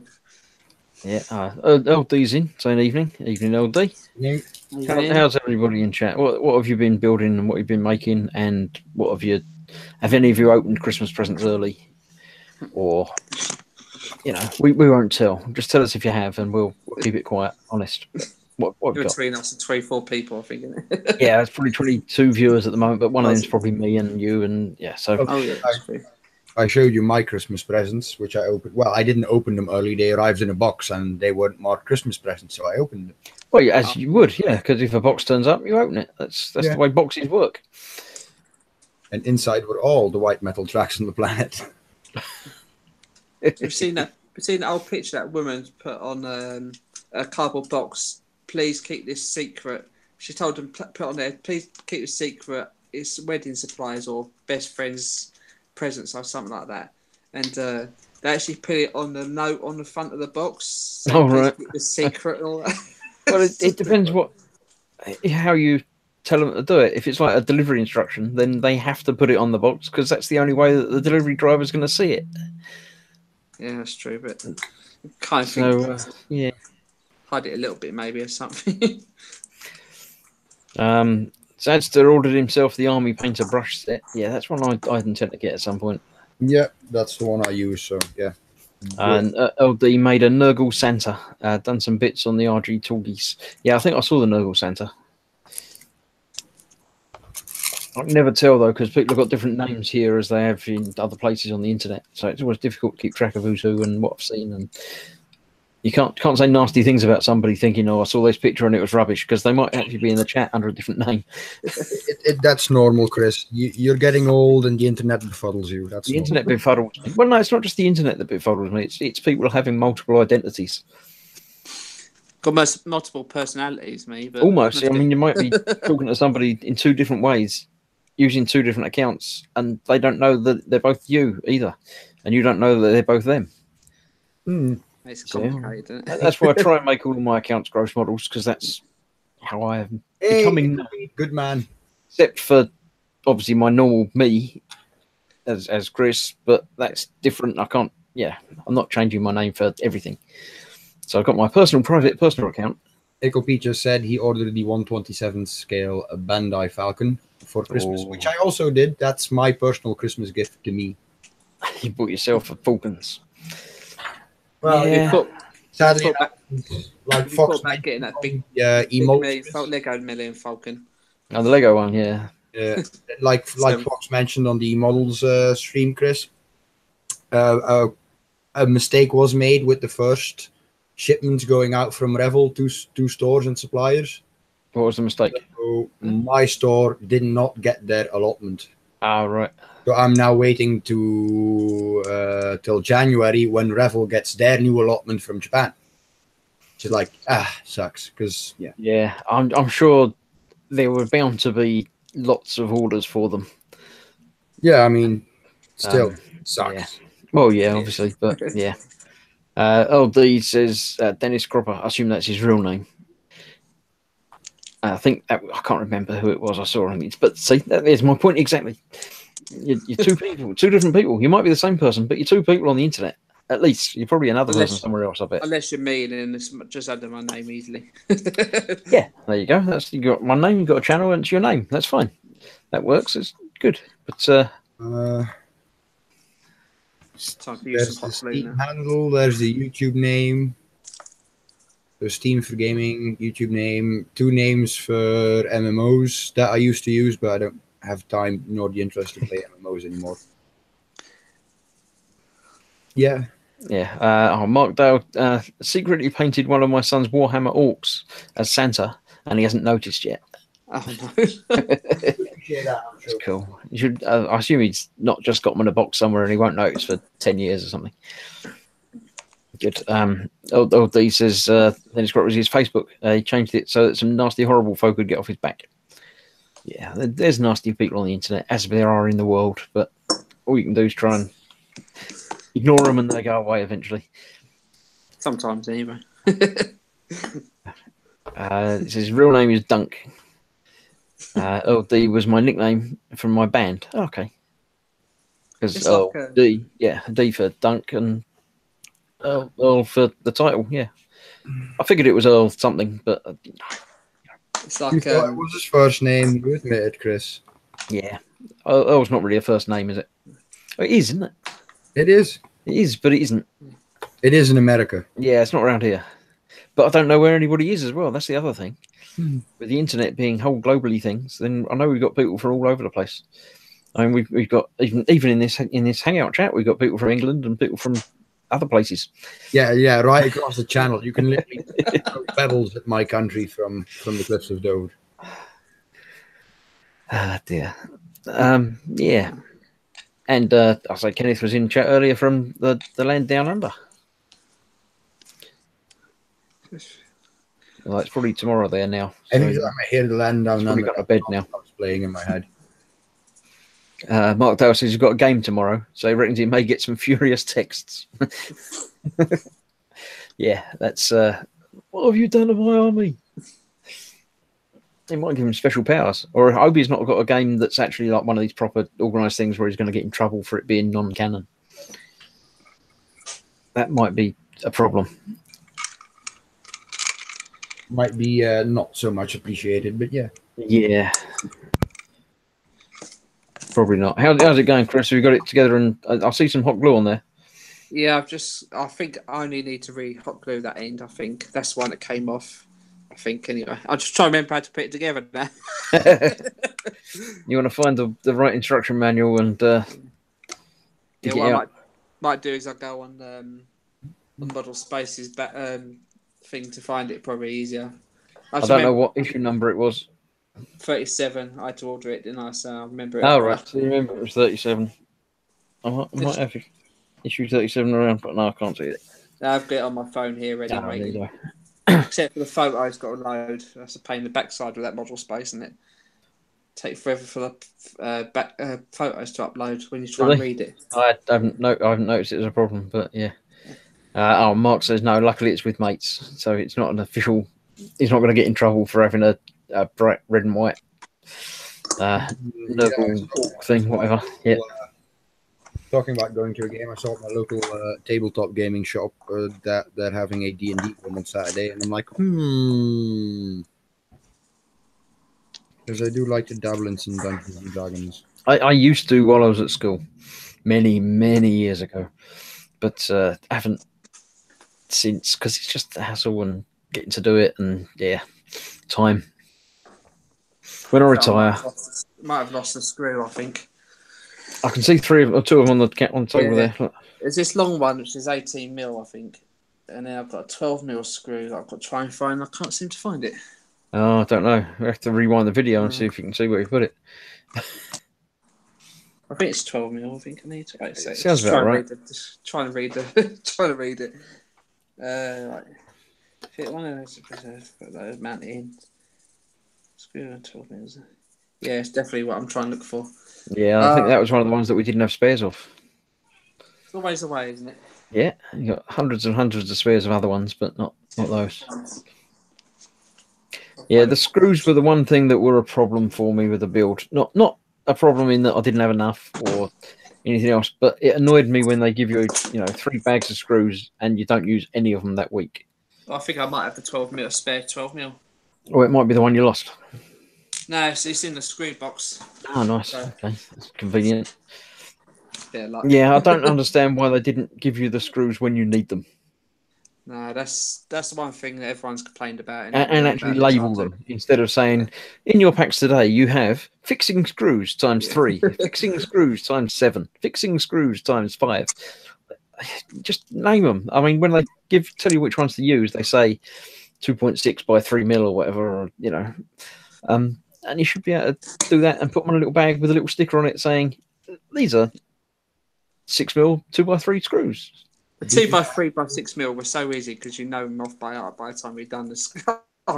Yeah, LD's in, saying evening, LD. Yeah. How's everybody in chat? What have you been building and what you've been making, and what have any of you opened Christmas presents early, or you know, we won't tell. Just tell us if you have, and we'll keep it quiet, honest. What we've got? Between us and 24 people, I think. Isn't it? Yeah, it's probably 22 viewers at the moment, but one of Oh, them's probably me and you, and yeah, so Oh yeah, that's true. I showed you my Christmas presents, which I opened. Well, I didn't open them early. They arrived in a box and they weren't marked Christmas presents, so I opened them. well, yeah, as you would, yeah, because if a box turns up, you open it. That's Yeah. the way boxes work. And inside were all the white metal tracks on the planet. You've seen that? You've seen the old picture that woman put on a cardboard box. Please keep this secret. She told them put on there. Please keep it secret. It's wedding supplies or best friends' presents or something like that. And they actually put it on the note on the front of the box. Oh, "Please right. keep the secret and all that. Well, it depends how you tell them to do it. If it's like a delivery instruction, then they have to put it on the box because that's the only way that the delivery driver's going to see it. Yeah, that's true. But kind of So think yeah, hide it a little bit maybe or something. Zadster ordered himself the Army Painter brush set. Yeah, that's one I'd intend to get at some point. Yeah, that's the one I use. So yeah. And LD made a Nurgle Santa. Done some bits on the RG Talkies. Yeah, I think I saw the Nurgle Santa. I can never tell though, because people have got different names here as they have in other places on the internet. So it's always difficult to keep track of who's who and what I've seen. And you can't say nasty things about somebody thinking, "Oh, I saw this picture and it was rubbish," because they might actually be in the chat under a different name. That's normal, Chris. You're getting old, and the internet befuddles you. That's the internet befuddles me. Well, no, it's not just the internet that befuddles me. It's people having multiple identities. Got multiple personalities, me. But almost. I mean, you might be talking to somebody in two different ways, using two different accounts, and they don't know that they're both you either, and you don't know that they're both them. It's complicated. Isn't it? That's why I try and make all of my accounts gross models, because that's how I am becoming. Good man. Except for obviously my normal me as Chris, but that's different. I can't. Yeah, I'm not changing my name for everything. So I've got my private personal account. Echo Pete just said he ordered the 1/27 scale Bandai Falcon for Christmas, which I also did. That's my personal Christmas gift to me. You bought yourself a Falcons. Well, yeah. Sadly, like Fox getting that big Lego Million Falcon. Oh, the Lego one, yeah. Like Fox mentioned on the models stream, Chris. A mistake was made with the first shipments going out from Revel to stores and suppliers. What was the mistake? So my store did not get their allotment. Ah, right. So I'm now waiting till January when Revel gets their new allotment from Japan. Which is like, sucks. Because yeah, I'm sure there were bound to be lots of orders for them. Yeah, I mean, still sucks. Yeah. Well, yeah, obviously, but yeah. LD says Dennis Cropper. I assume that's his real name. I think I can't remember who it was I saw on it, but see, there's my point exactly. You're two people, two different people. You might be the same person, but you're two people on the internet. At least you're probably another person somewhere else. I bet. Unless you're me, and it's just under my name easily. Yeah, there you go. You got my name. You got a channel, and it's your name. That's fine. That works. It's good. But there's the Steam handle. There's the YouTube name. There's Steam for gaming. YouTube name. 2 names for MMOs that I used to use, but I don't have time nor the interest to play MMOs anymore. Yeah. Mark Dale secretly painted one of my son's Warhammer Orcs as Santa, and he hasn't noticed yet. Oh no. That's cool. You should. I assume he's not just got them in a box somewhere, and he won't notice for 10 years or something. Good. LD says Dennis Scott was his Facebook. He changed it so that some nasty, horrible folk would get off his back. Yeah, there's nasty people on the internet, as there are in the world, but all you can do is try and ignore them, and they go away eventually. Sometimes, anyway. It says his real name is Dunk. LD was my nickname from my band. Oh, okay. Because D for Dunk and Earl for the title. Yeah, I figured it was Earl something, but it's like you thought it was his first name. You admitted, Chris. Yeah, Earl's not really a first name, is it? Oh, it is, isn't it? It is. It is, but it isn't. It is in America. Yeah, it's not around here. But I don't know where anybody is as well. That's the other thing. With the internet being whole globally things, then I know we've got people from all over the place. I mean, we've got even in this hangout chat, we've got people from England and people from other places. Yeah, right across the channel. You can literally throw pebbles at my country from the cliffs of Dover. Ah, dear. Yeah. And I say Kenneth was in chat earlier from the land down under. Well, it's probably tomorrow there now. So anytime I hear the land down under, got a bed now. It's playing in my head. Mark Dale says he's got a game tomorrow, so he reckons he may get some furious texts. Yeah, that's what have you done to my army? He might give him special powers, or I hope he's not got a game that's actually like one of these proper organised things where he's going to get in trouble for it being non-canon. That might be a problem. might be not so much appreciated, but yeah. Yeah. Probably not. How's it going, Chris? Have you got it together? And I see some hot glue on there. Yeah, I think I only need to hot glue that end. I think that's the one that came off. I think anyway. I'll just try to remember how to put it together now. You want to find the right instruction manual and yeah, what I might do is I'll go on the Model Spaces thing to find it, probably easier. I don't know what issue number it was. 37. I had to order it, didn't I? So I remember it. Oh, right. So you remember it was 37. I might have issue 37 around, but no, I can't see it. I've got it on my phone here ready. Oh, there you go. Except for the photos got to load. That's a pain in the backside with that model space, isn't it? Take forever for the photos to upload when you try and read it. I haven't noticed it as a problem, but yeah. Mark says no. Luckily, it's with mates, so it's not an official. He's not going to get in trouble for having a bright red and white thing, whatever. Yeah. Talking about going to a game, I saw at my local tabletop gaming shop that they're having a D&D one on Saturday, and I'm like, because I do like to dabble in some Dungeons and Dragons. I used to while I was at school, many years ago, but haven't since because it's just a hassle and getting to do it, and yeah, time. When I retire, might have lost the screw, I think. I can see 2 of them on the table there. Look. There's this long one which is 18mm, I think, and then I've got a 12mm screw that I've got to try and find. I can't seem to find it. Oh, I don't know. We have to rewind the video and see if you can see where you put it. I think it's 12mm. I think I need to. Right, so sounds about right. Just trying to read it. Right. Fit one of those. Put those mount it in. Screw 12mm. Yeah, it's definitely what I'm trying to look for. Yeah, I think that was one of the ones that we didn't have spares of. It's always the way, isn't it? Yeah, you got hundreds and hundreds of spares of other ones, but not those. Yeah, the screws were the one thing that were a problem for me with the build. Not a problem in that I didn't have enough or anything else, but it annoyed me when they give you 3 bags of screws and you don't use any of them that week. I think I might have the 12mm spare 12mm. Or it might be the one you lost. No, it's in the screw box. Oh, nice. So, okay, that's convenient. Yeah, I don't understand why they didn't give you the screws when you need them. No, that's the one thing that everyone's complained about. And actually label them instead of saying, in your packs today, you have fixing screws times 3, fixing screws times 7, fixing screws times 5. Just name them. I mean, when they tell you which ones to use, they say 2.6 by 3mm or whatever, or, and you should be able to do that and put them in a little bag with a little sticker on it saying, these are 6mm 2x3 screws. The 2x3 by 6mm was so easy because you know them off by heart by the time we've done this.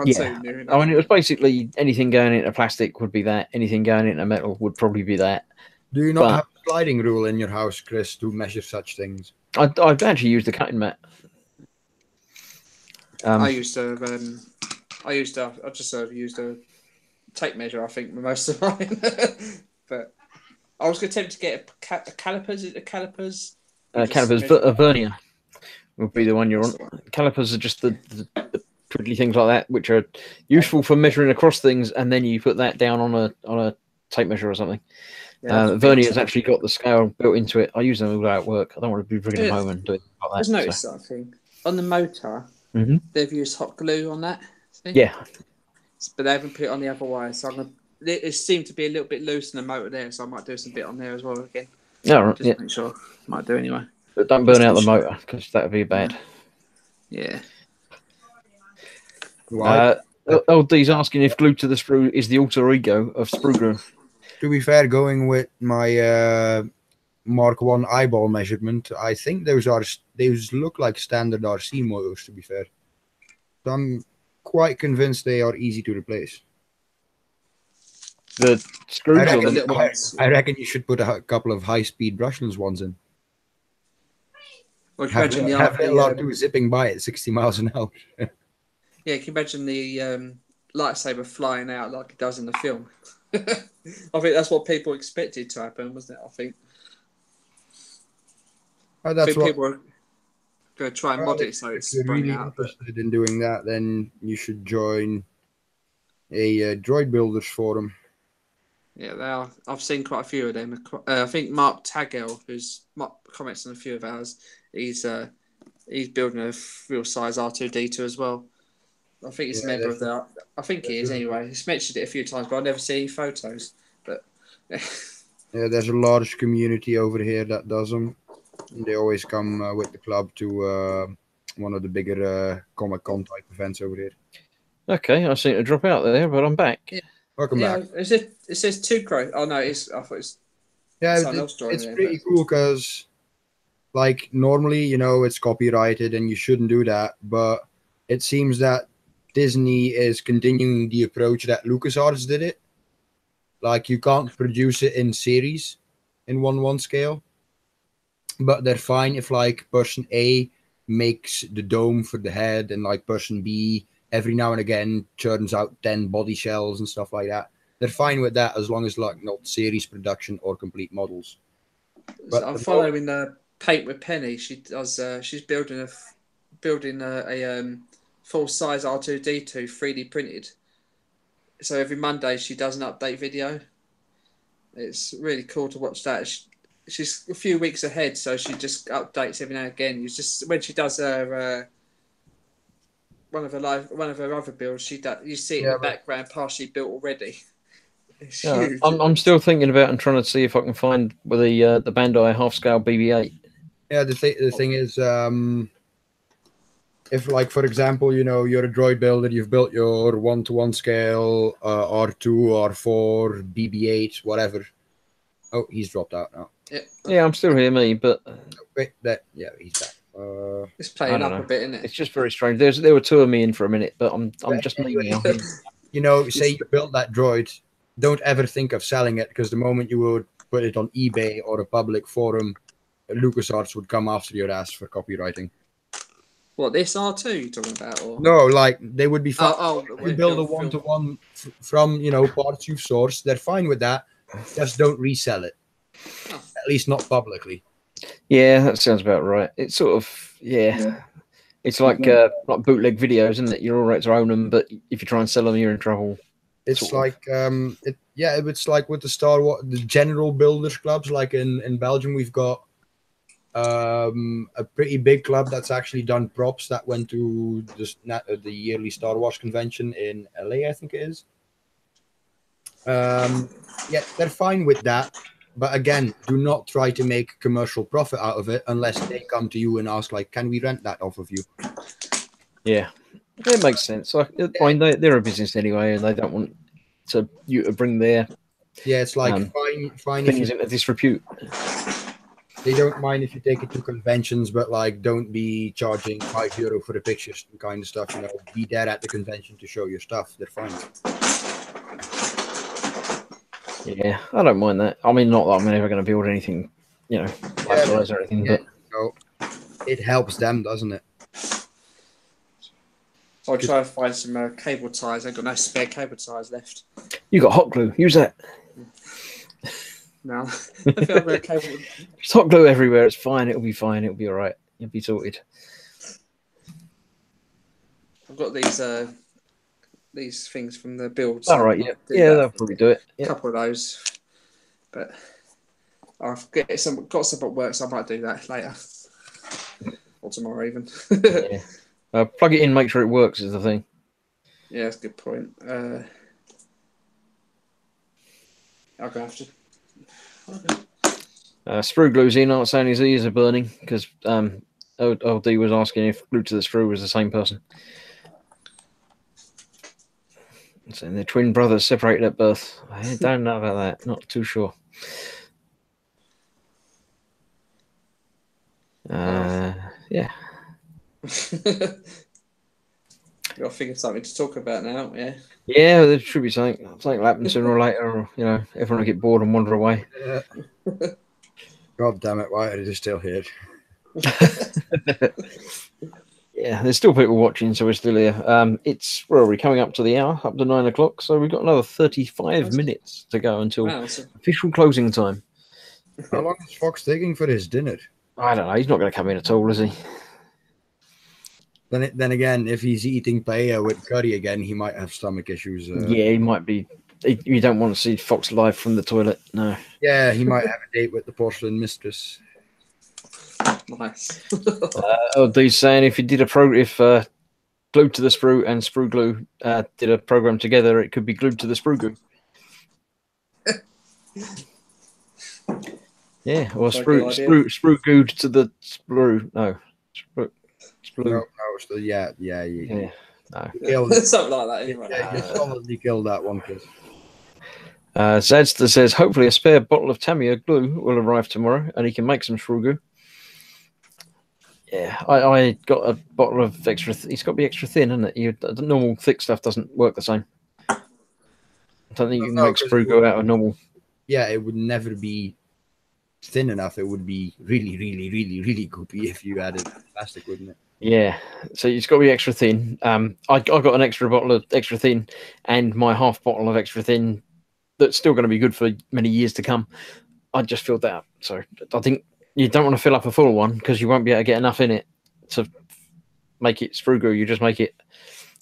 Yeah. I mean, it was basically anything going into plastic would be that. Anything going into metal would probably be that. Do you not have a sliding rule in your house, Chris, to measure such things? I've actually used the cutting mat. I just used a tape measure, I think, for most of mine. But I was going to attempt to get a calipers. Is it calipers? Calipers, a vernier would be the one you're on. Calipers are just the twiddly things like that, which are useful for measuring across things, and then you put that down on a tape measure or something. Yeah, Vernier's actually got the scale built into it. I use them all at work. I don't want to be bringing them home and doing like that. I've noticed that thing on the motor. Mm-hmm. They've used hot glue on that. See? Yeah, but they haven't put it on the other wires. So it seemed to be a little bit loose in the motor there, so I might do some bit on there as well again. No, right, just make sure. Might do anyway. But don't burn out the motor because that would be bad. Yeah. LD's asking if glued to the sprue is the alter ego of sprue glue. To be fair, going with my Mark 1 eyeball measurement, I think those look like standard RC motors, to be fair. So I'm quite convinced they are easy to replace. The screws or the little ones? I reckon you should put a couple of high-speed brushless ones in. Well, have little R2 zipping by at 60 miles an hour. Yeah, can you imagine the lightsaber flying out like it does in the film? I think that's what people expected to happen, wasn't it? I think. That's what Go try and mod it so if it's you're sprung really out. But interested in doing that, then you should join a Droid Builders forum. yeah, they are. I've seen quite a few of them. I think Mark Tagel, who's comments on a few of ours, he's building a real size R2D2 as well. I think he's a member of that. I think he is anyway. He's mentioned it a few times, but I never see any photos. But Yeah, there's a large community over here that does them. They always come with the club to one of the bigger Comic-Con type events over here. Okay, I seem to drop out there, but I'm back. Yeah. Welcome back. It says two crow. Oh no, I thought it's it's pretty cool because, like, normally, you know, it's copyrighted and you shouldn't do that, but it seems that Disney is continuing the approach that LucasArts did it. Like, you can't produce it in series in 1:1 scale, but they're fine if, like, person A makes the dome for the head and, like, person B every now and again churns out 10 body shells and stuff like that. They're fine with that as long as, like, not series production or complete models. But I'm following Paint with Penny. She does. She's building a full size R2D2 3D printed. So every Monday she does an update video. It's really cool to watch that. She's a few weeks ahead, so she just updates every now and again. It's just when she does her one of her other builds, you see it in the background partially built already. It's huge. I'm still thinking about and trying to see if I can find the Bandai half scale BB-8. Yeah, the thing is, if, like, for example, you know, you're a droid builder, you've built your 1:1 scale R2, R4, BB-8, whatever. Oh, he's dropped out now. Yeah, I'm still here, me, but wait, he's back. It's playing up a bit, isn't it? It's just very strange. There were two of me in for a minute, but I'm just me now. You know, say you built that droid, don't ever think of selling it, because the moment you would put it on eBay or a public forum, LucasArts would come after your ass for copywriting. What, this R2 you're talking about? Or? No, like, they would be fine. You build a 1:1 from, you know, parts you've sourced. They're fine with that. Just don't resell it. Oh. At least not publicly. Yeah, that sounds about right. It's sort of, it's like bootleg videos, isn't it? You're all right to own them, but if you try and sell them, you're in trouble. It's like, it's like with the Star Wars, the general builders clubs. Like in Belgium, we've got a pretty big club that's actually done props that went to the yearly Star Wars convention in LA, I think it is. Yeah, they're fine with that. But again, do not try to make commercial profit out of it unless they come to you and ask, like, can we rent that off of you? Yeah, it makes sense. I mean, they're a business anyway, and they don't want you to bring their it's like fine things into disrepute. They don't mind if you take it to conventions, but, like, don't be charging €5 for the pictures and kind of stuff. You know, be there at the convention to show your stuff. They're fine. Yeah, I don't mind that. I mean, not that I'm ever going to build anything, you know, life-size or anything, but no, it helps them, doesn't it? I'll try to find some cable ties. I've got no spare cable ties left. You got hot glue. Use that. No, I feel like cable. There's hot glue everywhere. It's fine. It'll be fine. It'll be all right. You'll be sorted. I've got these things from the builds. All right, yeah, they'll probably do it. A couple of those, but I've got some at work, so I might do that later or tomorrow even. Plug it in, make sure it works is the thing. Yeah, that's a good point. I'm gonna have to. Sprue glue's in. Aren't saying his ears are burning because OD was asking if glued to the sprue was the same person. Saying they're twin brothers separated at birth. I don't know about that. Not too sure. Yeah. You'll think of something to talk about now, yeah? Yeah, there should be something. Something will happen sooner or later, or, you know, everyone will get bored and wander away. God damn it, why are they still here? Yeah, there's still people watching, so we're still here. Where are we coming up to the hour, up to 9 o'clock? So we've got another 35 minutes to go until official closing time. How long is Fox taking for his dinner? I don't know. He's not going to come in at all, is he? Then again, if he's eating paella with curry again, he might have stomach issues. Yeah, he might be. You don't want to see Fox live from the toilet. No. Yeah, he might have a date with the porcelain mistress. Nice. These saying if you did Glued to the Sprue and Sprue Glue did a program together, it could be Glued to the Sprue Goo. Yeah, or Sprue Gooed to the Sprue. No. Sprue. No, yeah. No. Something like that, anyway. Yeah, you solidly killed that one, Chris. Zedster says, hopefully a spare bottle of Tamiya glue will arrive tomorrow and he can make some Sprue Goo. Yeah, I got a bottle of extra. It's got to be extra thin, isn't it? The normal thick stuff doesn't work the same. I don't think you can make Sprue Goo out of normal. Yeah, it would never be thin enough. It would be really, really, really, really goopy if you added plastic, wouldn't it? Yeah, so it's got to be extra thin. I got an extra bottle of extra thin and my half bottle of extra thin that's still going to be good for many years to come. I just filled that up. So I think you don't want to fill up a full one because you won't be able to get enough in it to make it Sprue Goo. You just make it,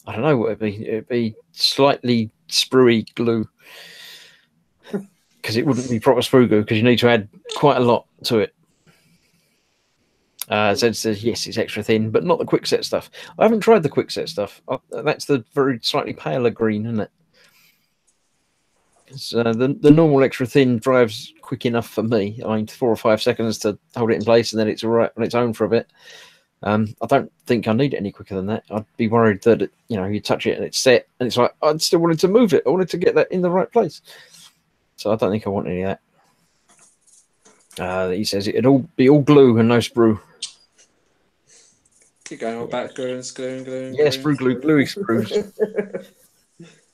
I don't know what it'd be. It'd be slightly spruey glue because it wouldn't be proper Sprue Goo because you need to add quite a lot to it. Zed says, yes, it's extra thin, but not the quickset stuff. I haven't tried the quickset stuff. That's the very slightly paler green, isn't it? The normal extra thin drives quick enough for me. I mean, 4 or 5 seconds to hold it in place, and then it's all right on its own for a bit. I don't think I need it any quicker than that. I'd be worried that you touch it and it's set, and it's like I still wanted to move it. I wanted to get that in the right place. So I don't think I want any of that. He says it'd all be all glue and no sprue. Keep going on about glue. Yeah, sprue glue, gluey sprues.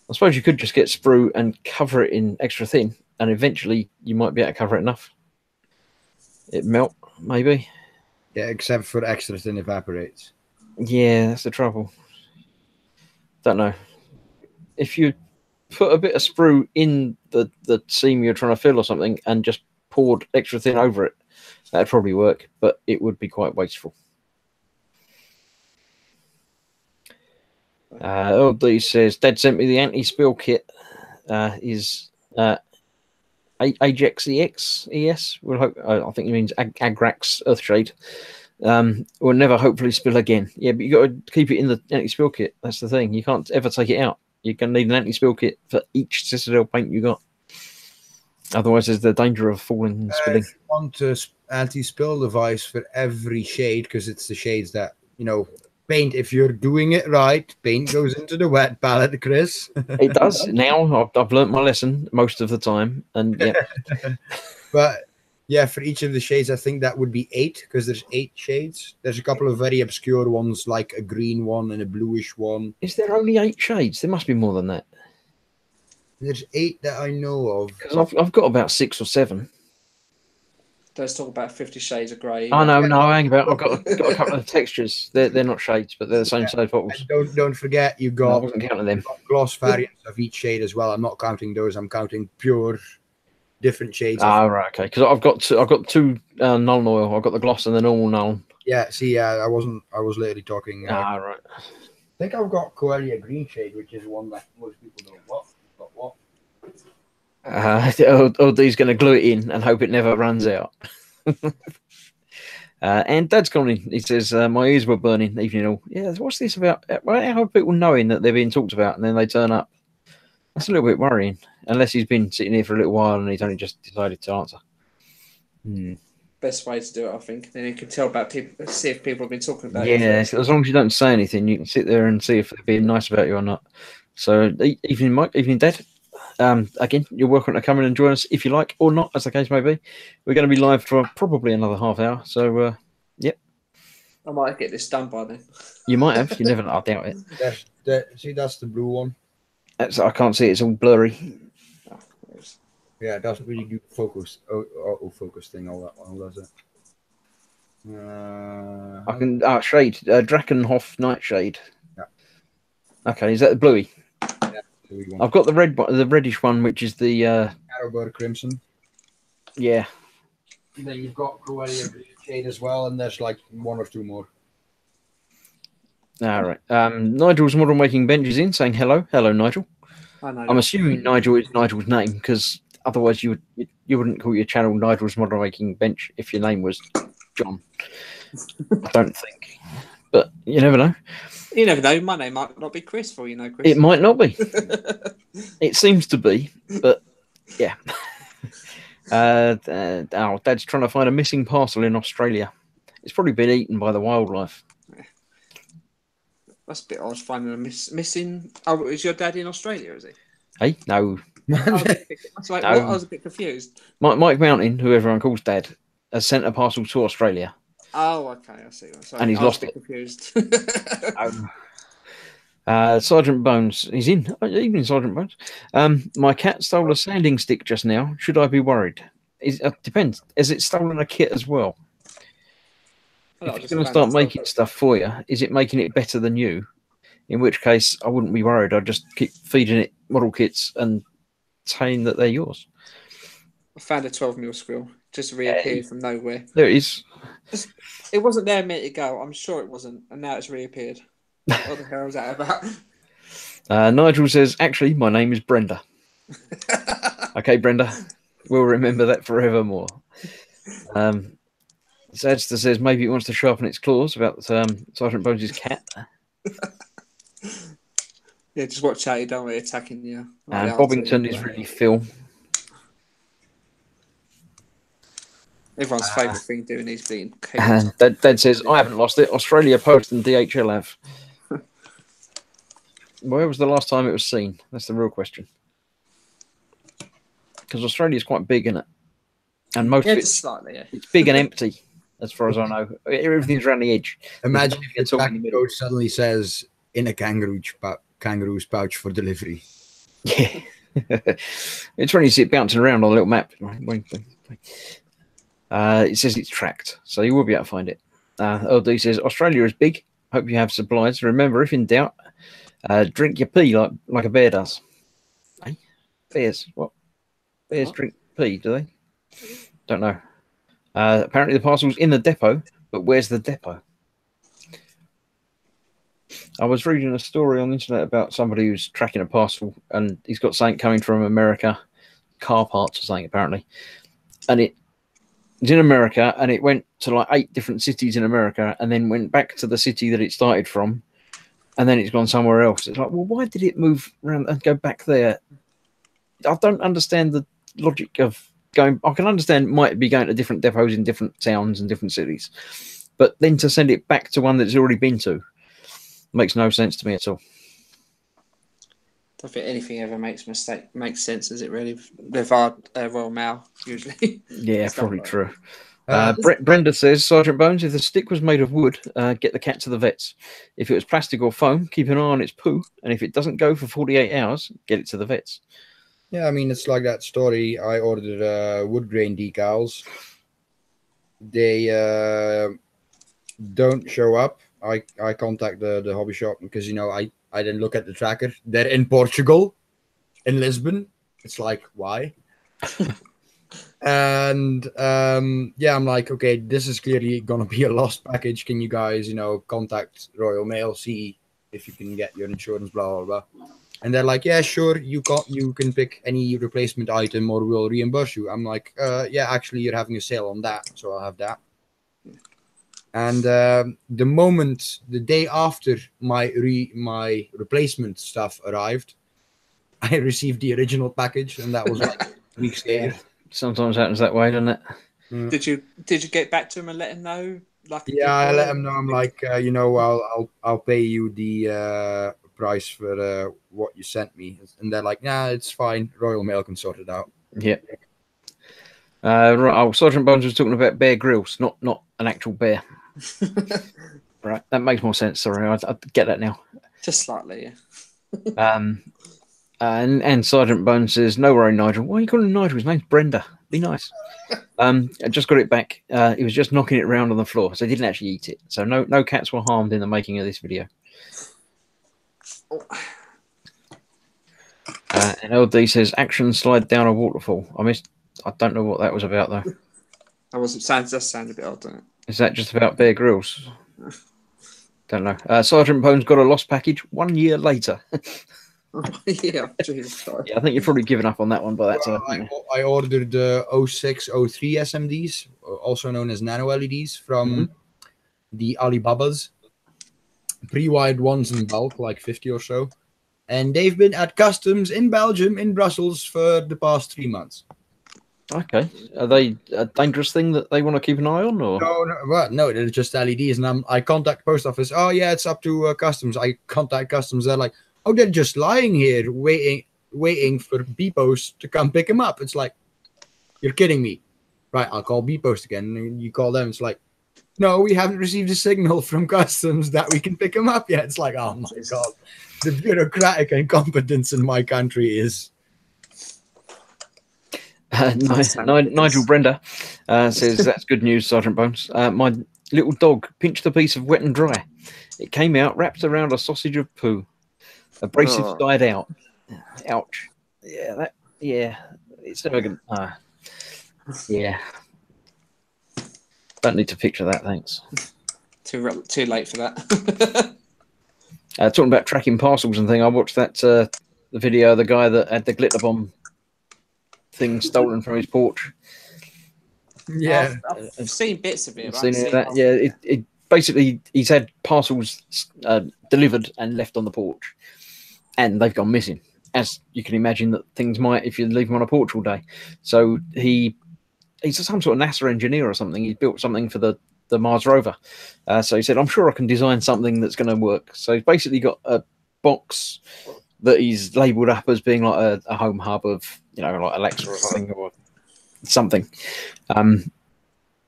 I suppose you could just get sprue and cover it in extra thin, and eventually you might be able to cover it enough. It melt, maybe. Yeah, except for extra thin evaporates. Yeah, that's the trouble. Don't know. If you put a bit of sprue in the seam you're trying to fill or something and just poured extra thin over it, that'd probably work, but it would be quite wasteful. LD says, Dad sent me the anti-spill kit. Is Ajax ES? We'll hope, I think it means Agrax Earthshade. Will never hopefully spill again. Yeah, but you got to keep it in the anti-spill kit. That's the thing. You can't ever take it out. You're going to need an anti-spill kit for each Citadel paint you got. Otherwise, there's the danger of falling and spilling. If you want an anti-spill device for every shade, because it's the shades that, paint, if you're doing it right, paint goes into the wet palette, Chris. It does. Now I've learnt my lesson most of the time. And yeah. But yeah, for each of the shades, I think that would be 8 because there's 8 shades. There's a couple of very obscure ones, like a green one and a bluish one. Is there only 8 shades? There must be more than that. There's 8 that I know of. Because I've got about 6 or 7. Let's talk about 50 Shades of Grey. Oh no, hang about. I've got a couple of textures. They're not shades, but they're the same size bottles. Don't forget, you got, I wasn't counting them. Gloss variants of each shade as well. I'm not counting those. I'm counting pure different shades. Right, okay. Because I've got two Nuln Oil. I've got the gloss and the normal Nuln. Yeah, see, I was literally talking. Right. I think I've got Coelia Green Shade, which is one that most people don't want. OD's going to glue it in and hope it never runs out. And Dad's calling. He says, my ears were burning evening all. Yeah, what's this about? How are people knowing that they're being talked about and then they turn up? That's a little bit worrying. Unless he's been sitting here for a little while and he's only just decided to answer. Best way to do it, I think. Then you can tell about people, see if people have been talking about it. Yeah, as long as you don't say anything, you can sit there and see if they're being nice about you or not. So, evening, Mike, evening, Dad. Again, you're welcome to come in and join us if you like or not, as the case may be. We're going to be live for probably another half hour. So, yep. I might get this done by then. You might have. You never know. I doubt it. See, that's the blue one. I can't see it. It's all blurry. Yeah, it doesn't really do focus. Focus thing. All does it? I can. Shade. Drakenhof Nightshade. Yeah. Okay, is that the bluey? Yeah. I've got the reddish one, which is the Arrowbird Crimson. Yeah. And then you've got Coelia Shade as well, and there's like 1 or 2 more. All right. Nigel's Model Making Bench is in, saying hello. Hello, Nigel. I'm assuming Nigel is Nigel's name, because otherwise you wouldn't call your channel Nigel's Model Making Bench if your name was John. I don't think. But you never know. You never know. My name might not be Chris, for you know, Chris. It might not be. It seems to be, but yeah. Dad's trying to find a missing parcel in Australia. It's probably been eaten by the wildlife. That's a bit odd, finding a missing. Oh, is your dad in Australia, is he? Hey, no. I was a bit confused. Mike Mountain, who everyone calls Dad, has sent a parcel to Australia. Oh, okay, I see. And he's lost it. Confused. Sergeant Bones, he's in. Evening, Sergeant Bones. My cat stole a sanding stick just now. Should I be worried? Depends. Has it stolen a kit as well? If it's going to start making stuff for you, is it making it better than you? In which case, I wouldn't be worried. I'd just keep feeding it model kits and saying that they're yours. I found a 12mm squirrel. Just reappeared from nowhere. There it is. It wasn't there a minute ago. I'm sure it wasn't. And now it's reappeared. What the hell was that about? Nigel says, actually, my name is Brenda. Okay, Brenda. We'll remember that forevermore. Zadster says maybe it wants to sharpen its claws about Sergeant Bones' cat. Yeah, just watch out. You don't want it attacking you. And Bobbington is really Phil. Everyone's favourite thing doing these being. And Dad says, I haven't lost it. Australia Post and DHL have. Where was the last time it was seen? That's the real question. Because Australia is quite big, isn't it? And most of it's slightly, yeah. It's big and empty, as far as I know. Everything's around the edge. Imagine if the tracking code suddenly says in a kangaroo's pouch for delivery. Yeah. It's when you see it bouncing around on a little map. It says it's tracked, so you will be able to find it. LD says, Australia is big. Hope you have supplies. Remember, if in doubt, drink your pee like a bear does. Hey? Bears? What? Bears drink pee, do they? Don't know. Apparently the parcel's in the depot, but where's the depot? I was reading a story on the internet about somebody who's tracking a parcel and he's got something coming from America, car parts or something apparently. And it's in America and it went to like 8 different cities in America and then went back to the city that it started from and then it's gone somewhere else. It's like, well, why did it move around and go back there? I don't understand the logic of going. I can understand might be going to different depots in different towns and different cities, but then to send it back to one that's already been to makes no sense to me at all. I don't think anything ever makes sense, does it really? With our Royal Mail, usually. Yeah, probably true. Brenda says, Sergeant Bones, if the stick was made of wood, get the cat to the vets. If it was plastic or foam, keep an eye on its poo. And if it doesn't go for 48 hours, get it to the vets. Yeah, I mean, it's like that story. I ordered wood grain decals. They don't show up. I contact the hobby shop because, you know, I didn't look at the tracker. They're in Portugal, in Lisbon. It's like, why? And yeah, I'm like, okay, this is clearly gonna be a lost package. Can you guys, you know, contact Royal Mail, see if you can get your insurance, blah blah blah. And they're like, yeah, sure, you can pick any replacement item or we'll reimburse you. I'm like, yeah, actually, you're having a sale on that, so I'll have that. And the day after my replacement stuff arrived, I received the original package, and that was like weeks later. Sometimes happens that way, doesn't it? Did you get back to him and let him know? Like, yeah, I let him know. I'm like, you know, I'll pay you the price for what you sent me, and they're like, nah, it's fine. Royal Mail can sort it out. Yeah. Right. Oh, Sergeant Bones was talking about Bear Grylls, not an actual bear. Right, that makes more sense. Sorry, I get that now. Just slightly, yeah. And Sergeant Bones says, no worry, Nigel. Why are you calling him Nigel? His name's Brenda. Be nice. I just got it back. He was just knocking it around on the floor, so he didn't actually eat it. So no cats were harmed in the making of this video. And LD says, action slide down a waterfall. I don't know what that was about, though. That sounds a bit odd, doesn't it? Is that just about Bear Grylls? Don't know. Sergeant Bones got a lost package 1 year later. Yeah, Jesus Christ. Yeah, I think you've probably given up on that one, but that's I ordered the 0603 SMDs, also known as nano LEDs, from the Alibabas. Pre-wired ones in bulk, like 50 or so. And they've been at customs in Belgium, in Brussels, for the past 3 months. okay. Are they a dangerous thing that they want to keep an eye on, or No, they're just LEDs. And I contact post office. Oh yeah, it's up to customs. I contact customs. They're like, oh, they're just lying here, waiting for B-Post to come pick them up. It's like, you're kidding me, right? I'll call B-Post again. And you call them. It's like, no, we haven't received a signal from customs that we can pick them up yet. It's like, oh my god, the bureaucratic incompetence in my country is. Nigel Brenda says, that's good news, Sergeant Bones. My little dog pinched a piece of wet and dry. It came out wrapped around a sausage of poo. Abrasive died out. Ouch. Yeah, it's never going to... yeah. Don't need to picture that, thanks. Too late for that. Talking about tracking parcels and thing, I watched that the video of the guy that had the glitter bomb thing stolen from his porch. Yeah, I've seen bits of it. Seen that? Yeah, it basically, he's had parcels delivered and left on the porch, and they've gone missing. As you can imagine that things might if you leave them on a porch all day. So he's some sort of NASA engineer or something. He built something for the Mars rover. So he said, I'm sure I can design something that's going to work. So he's basically got a box that he's labelled up as being like a home hub of, like Alexa or something.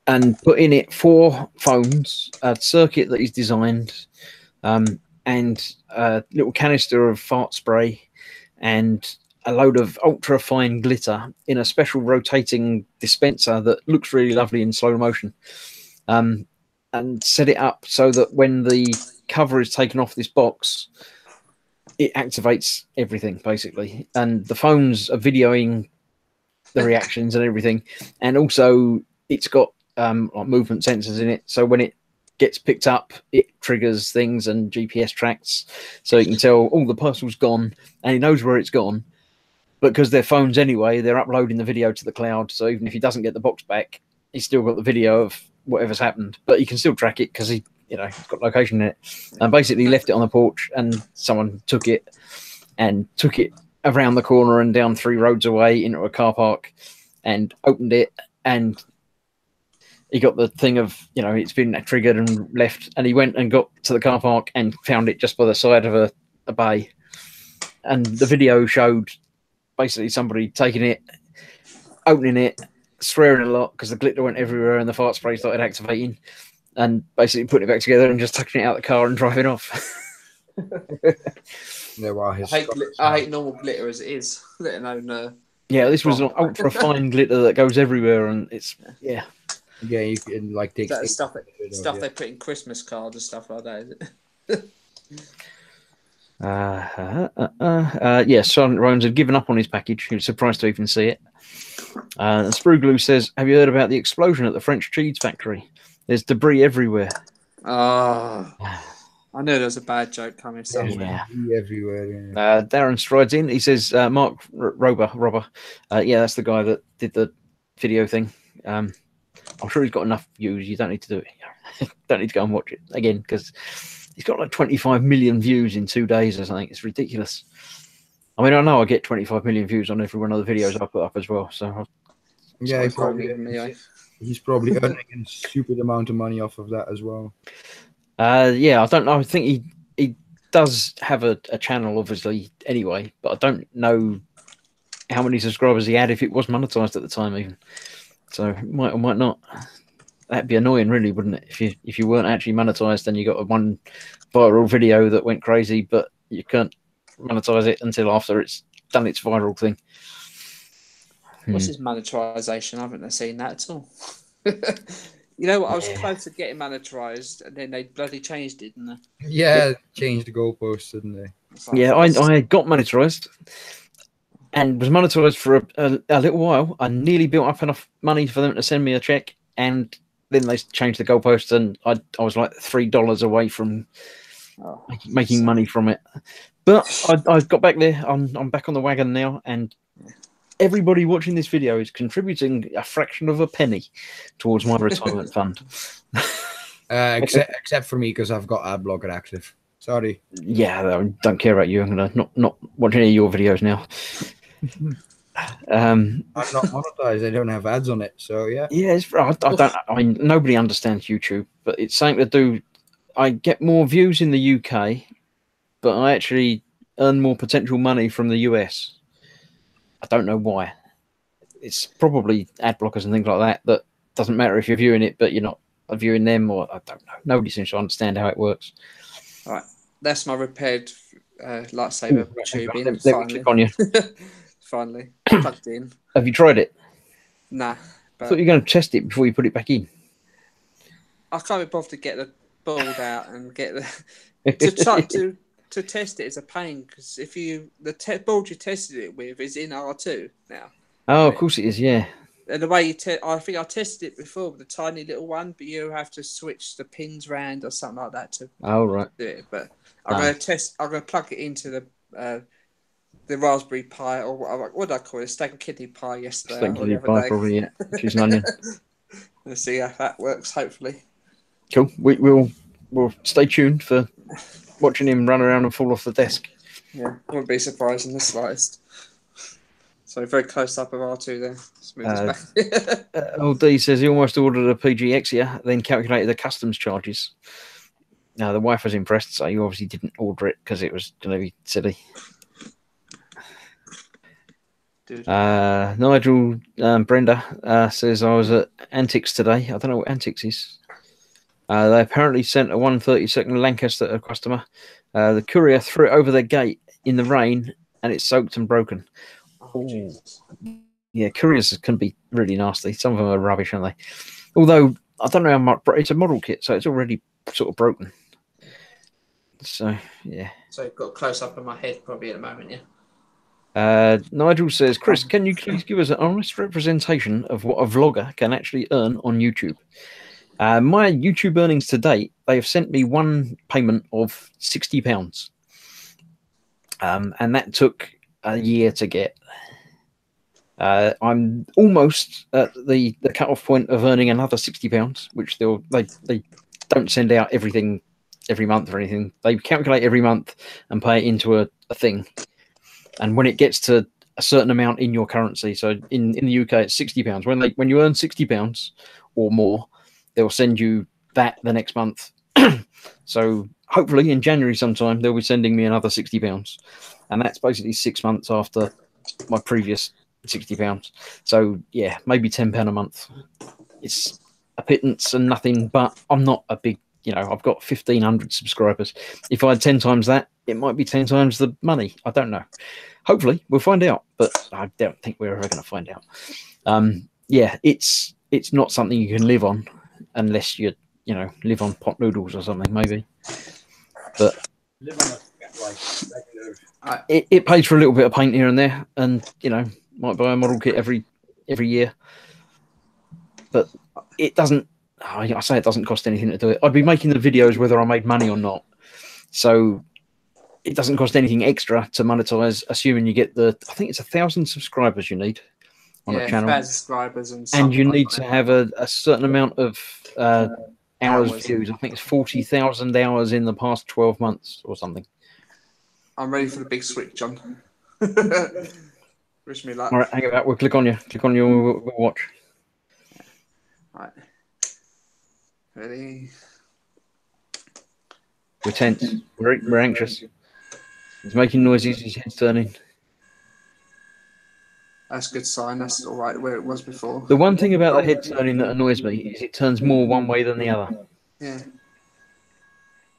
And put in it 4 phones, a circuit that he's designed, and a little canister of fart spray, and a load of ultra fine glitter in a special rotating dispenser that looks really lovely in slow motion, and set it up so that when the cover is taken off this box, it activates everything basically, and the phones are videoing the reactions and everything, and also it's got like movement sensors in it, so when it gets picked up, it triggers things and GPS tracks, so you can tell all the parcel's gone, and he knows where it's gone. But because they're phones anyway, they're uploading the video to the cloud, so even if he doesn't get the box back, he's still got the video of whatever's happened. But he can still track it because he's got location in it. And basically left it on the porch, and someone took it around the corner and down 3 roads away into a car park, and opened it, and he got the thing of, it's been triggered and left, and he went and got to the car park and found it just by the side of a bay. And the video showed basically somebody taking it, opening it, swearing a lot because the glitter went everywhere and the fart spray started activating, and basically putting it back together and just taking it out of the car and driving off. I hate normal glitter as it is, let alone... yeah, this was an ultra fine glitter that goes everywhere, and it's... Yeah, you can take stuff they put in Christmas cards and stuff like that, is it? Yes, Sergeant Rones had given up on his package. He was surprised to even see it. And Sprugloo says, have you heard about the explosion at the French cheese factory? There's debris everywhere. I knew there was a bad joke coming somewhere. Yeah. Everywhere. Darren strides in. He says, Mark Robber. Yeah, that's the guy that did the video thing. I'm sure he's got enough views. You don't need to do it. Don't need to go and watch it again, because he's got like 25 million views in 2 days or something. It's ridiculous. I mean, I know I get 25 million views on every one of the videos I put up as well. So yeah, he's probably earning a stupid amount of money off of that as well. Yeah, I don't know. I think he does have a channel, obviously, anyway, but I don't know how many subscribers he had if it was monetized at the time, even. So it might or might not. That'd be annoying, really, wouldn't it? If you weren't actually monetized and you got one viral video that went crazy, but you can't monetize it until after it's done its viral thing. What's his monetization? I haven't seen that at all. You know what? I was close to getting monetized, and then they bloody changed it, didn't they? Yeah, changed the goalposts, didn't they? Yeah, I got monetized and was monetized for a little while. I nearly built up enough money for them to send me a check, and then they changed the goalposts, and I was like $3 away from making money from it. But I got back there. I'm back on the wagon now, and everybody watching this video is contributing a fraction of a penny towards my retirement fund. Except for me, because I've got ad blocker active. Sorry. Yeah, I don't care about you. I'm gonna not watch any of your videos now. I'm not monetized. I don't have ads on it, so yeah. Yeah, I mean, nobody understands YouTube, but it's something to do. I get more views in the UK, but I actually earn more potential money from the US. I don't know why. It's probably ad blockers and things like that. That doesn't matter if you're viewing it, but you're not viewing them, or I don't know. Nobody seems to understand how it works. All right, that's my repaired lightsaber tube in. Let me click on you. Finally plugged in. Have you tried it? Nah. I thought you were going to test it before you put it back in. I can't be bothered to get the board out and get the to test it is a pain, because if you board you tested it with is in R2 now. Oh, of course it is. Yeah. And the way I think I tested it before with a tiny little one, but you have to switch the pins round or something like that to right. do it. But I'm going to test. I'm going to plug it into the Raspberry Pi, or what did I call it? Steak and kidney pie yesterday. Steak and kidney pie, probably, yeah. Cheese and onion. Let's see how that works, hopefully. Cool. We'll stay tuned for watching him run around and fall off the desk. Yeah, I wouldn't be surprised in the slightest. So very close up of R2 there. Smooth as back. Old D says he almost ordered a PGX here, then calculated the customs charges. Now, the wife was impressed, so you obviously didn't order it because it was going to be silly. Nigel Brenda says, I was at Antics today. I don't know what Antics is. They apparently sent a 132nd Lancaster to a customer. The courier threw it over their gate in the rain, and it's soaked and broken. Oh, yeah, couriers can be really nasty. Some of them are rubbish, aren't they? Although, I don't know how much. It's a model kit, so it's already sort of broken. So, yeah. So you've got a close-up of my head probably at the moment, yeah? Nigel says, Chris, can you please give us an honest representation of what a vlogger can actually earn on YouTube? My YouTube earnings to date, they have sent me one payment of £60. And that took a year to get. I'm almost at the cut-off point of earning another £60, which they don't send out everything every month or anything. They calculate every month and pay it into a thing. And when it gets to a certain amount in your currency, so in the UK it's £60. When you earn £60 or more, they'll send you that the next month. So hopefully in January sometime they'll be sending me another £60, and that's basically 6 months after my previous £60. So yeah, maybe £10 a month. It's a pittance and nothing, but I'm not a big, I've got 1,500 subscribers. If I had 10 times that, it might be 10 times the money. I don't know. Hopefully we'll find out, but I don't think we're ever going to find out. Yeah, it's not something you can live on unless you live on pot noodles or something, maybe. But it pays for a little bit of paint here and there, and might buy a model kit every year. But it doesn't. I say it doesn't cost anything to do it. I'd be making the videos whether I made money or not. So it doesn't cost anything extra to monetize, assuming you get I think it's 1,000 subscribers you need on a channel. 1,000 subscribers and you need to have a certain amount of hours views. I think it's 40,000 hours in the past 12 months or something. I'm ready for the big switch, John. Wish me luck. All right, hang about. We'll click on you. Click on you. We'll watch. All right. Ready? We're tense. We're anxious. He's making noises. His head's turning. That's a good sign. That's all right where it was before. The one thing about the head turning that annoys me is it turns more one way than the other. Yeah.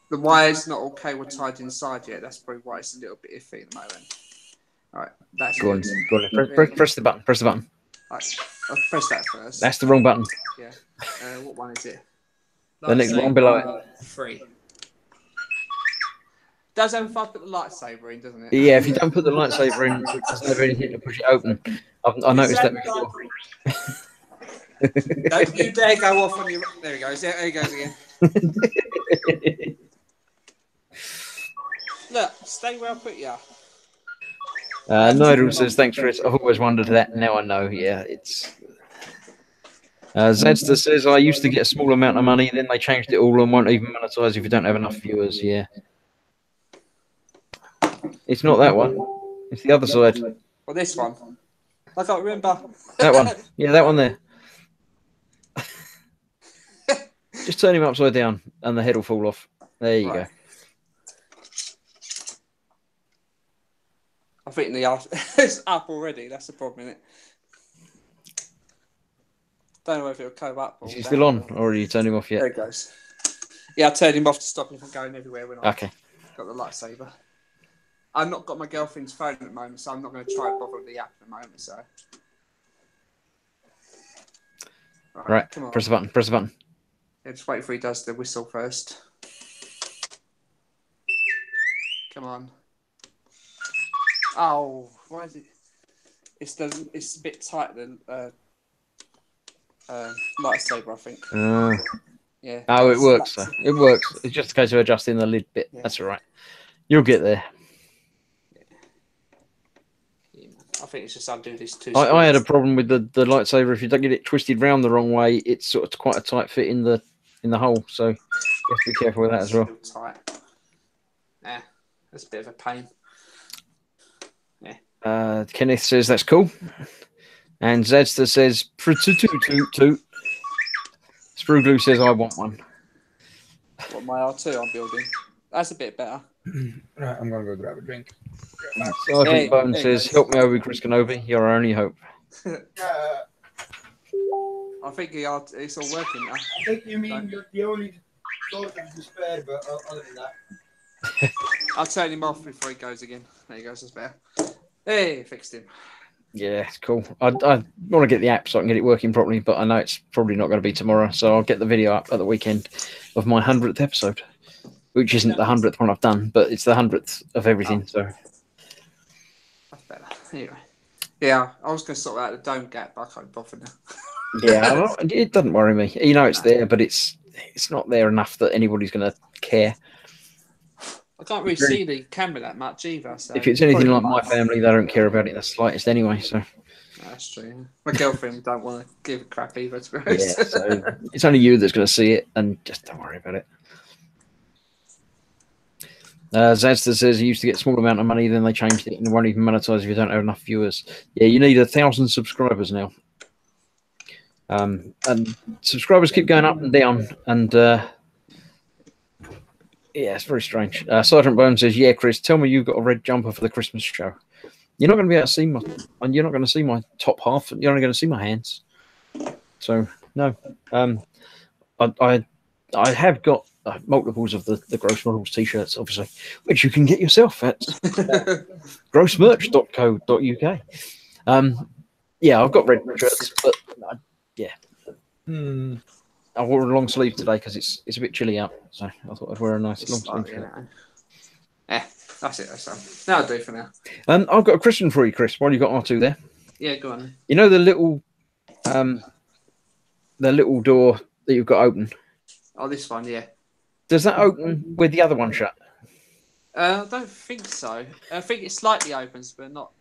The wire's not okay. We're tied inside yet. That's probably why it's a little bit iffy at the moment. All right. That's go on. Press the button. Press the button. All right. I'll press that first. That's the wrong button. Yeah. What one is it? The next one below it. 3. Does have if I put the lightsaber in, doesn't it? Yeah, if you don't put the lightsaber in, it doesn't have anything to push it open. I noticed that before. Don't you dare go off on your... There he goes. There he goes again. Look, stay where I put you. Nigel says, thanks, Chris. I've always wondered that. Now I know. Yeah, it's. Zedster says, I used to get a small amount of money, then they changed it all and won't even monetize if you don't have enough viewers. Yeah. It's not that one. It's the other side. Well, this one. I can't remember. That one. Yeah, that one there. Just turn him upside down and the head will fall off. There you go. I think it's up already. That's the problem, isn't it? Don't know if it'll come up. Is he still on, or are you turning him off yet? There it goes. Yeah, I turned him off to stop him from going everywhere when I Okay. got the lightsaber. I've not got my girlfriend's phone at the moment, so I'm not going to try and bother with the app at the moment. So, right, come on. press the button. Press the button. Yeah, just wait for he does the whistle first. Come on. Oh, why is it? It's a bit tight, the lightsaber, I think. Yeah. Oh, it works. Though. It works. It's just a case of adjusting the lid bit. Yeah. That's all right. You'll get there. Yeah, I think it's just undo these two. I had a problem with the lightsaber. If you don't get it twisted round the wrong way, it's sort of quite a tight fit in the hole. So you have to be careful with that as well. Tight. Yeah, that's a bit of a pain. Kenneth says that's cool, and Zedster says toot. Sprue says I want one. What, my R2 I'm building? That's a bit better. Right, I'm gonna go grab a drink. Sergeant Bone says, "Help me over, Chris Kenobi. You're our only hope." I think it's all working now. I think you mean you're the only sort of despair, but other than that. I'll turn him off before he goes again. There he goes, that's better. Hey, fixed him. Yeah, it's cool. I want to get the app so I can get it working properly, but I know it's probably not going to be tomorrow, so I'll get the video up at the weekend of my 100th episode, which isn't the 100th one I've done, but it's the 100th of everything. So that's better. Anyway, yeah, I was going to sort out the dome gap, but I can't bother now. Yeah, it doesn't worry me. You know it's there, but it's not there enough that anybody's going to care. I can't really see the camera that much either. So if it's anything like my family, they don't care about it the slightest anyway. So that's true. My girlfriend don't want to give a crap either, to be honest. Yeah, so it's only you that's going to see it, and just don't worry about it. Zazda says he used to get a small amount of money, then they changed it and won't even monetize if you don't have enough viewers. Yeah, you need 1,000 subscribers now. And subscribers keep going up and down, and yeah, it's very strange. Sergeant Bone says, "Yeah, Chris, tell me you've got a red jumper for the Christmas show. You're not going to be able to see my, and you're not going to see my top half. You're only going to see my hands. So no, I have got multiples of the Gross Models t-shirts, obviously, which you can get yourself at grossmerch.co.uk. Yeah, I've got red shirts, but yeah." I wore a long sleeve today because it's a bit chilly out, so I thought I'd wear a nice long sleeve. Yeah, that's it. That'll do for now. I've got a question for you, Chris. While you got R2 there, yeah, go on. You know the little door that you've got open. Oh, this one, yeah. Does that open with the other one shut? I don't think so. I think it slightly opens, but not.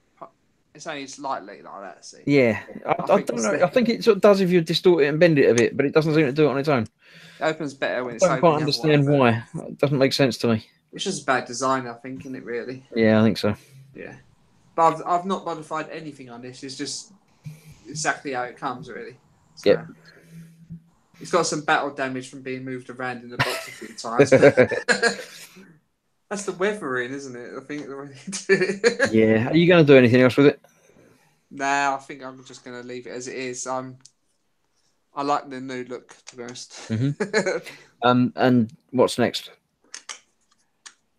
It's only slightly like that. See? Yeah, I don't know. I think it sort of does if you distort it and bend it a bit, but it doesn't seem to do it on its own. It opens better when it's I open. don't quite understand why. It doesn't make sense to me. It's just bad design, I think, isn't it, really? Yeah, I think so. Yeah. But I've not modified anything on this. It's just exactly how it comes, really. So, yep. It's got some battle damage from being moved around in the box a few times. That's the weathering, isn't it? I think the way they do it. Yeah. Are you going to do anything else with it? Nah, I think I'm just going to leave it as it is. I like the new look, to be honest. Mm-hmm. And what's next?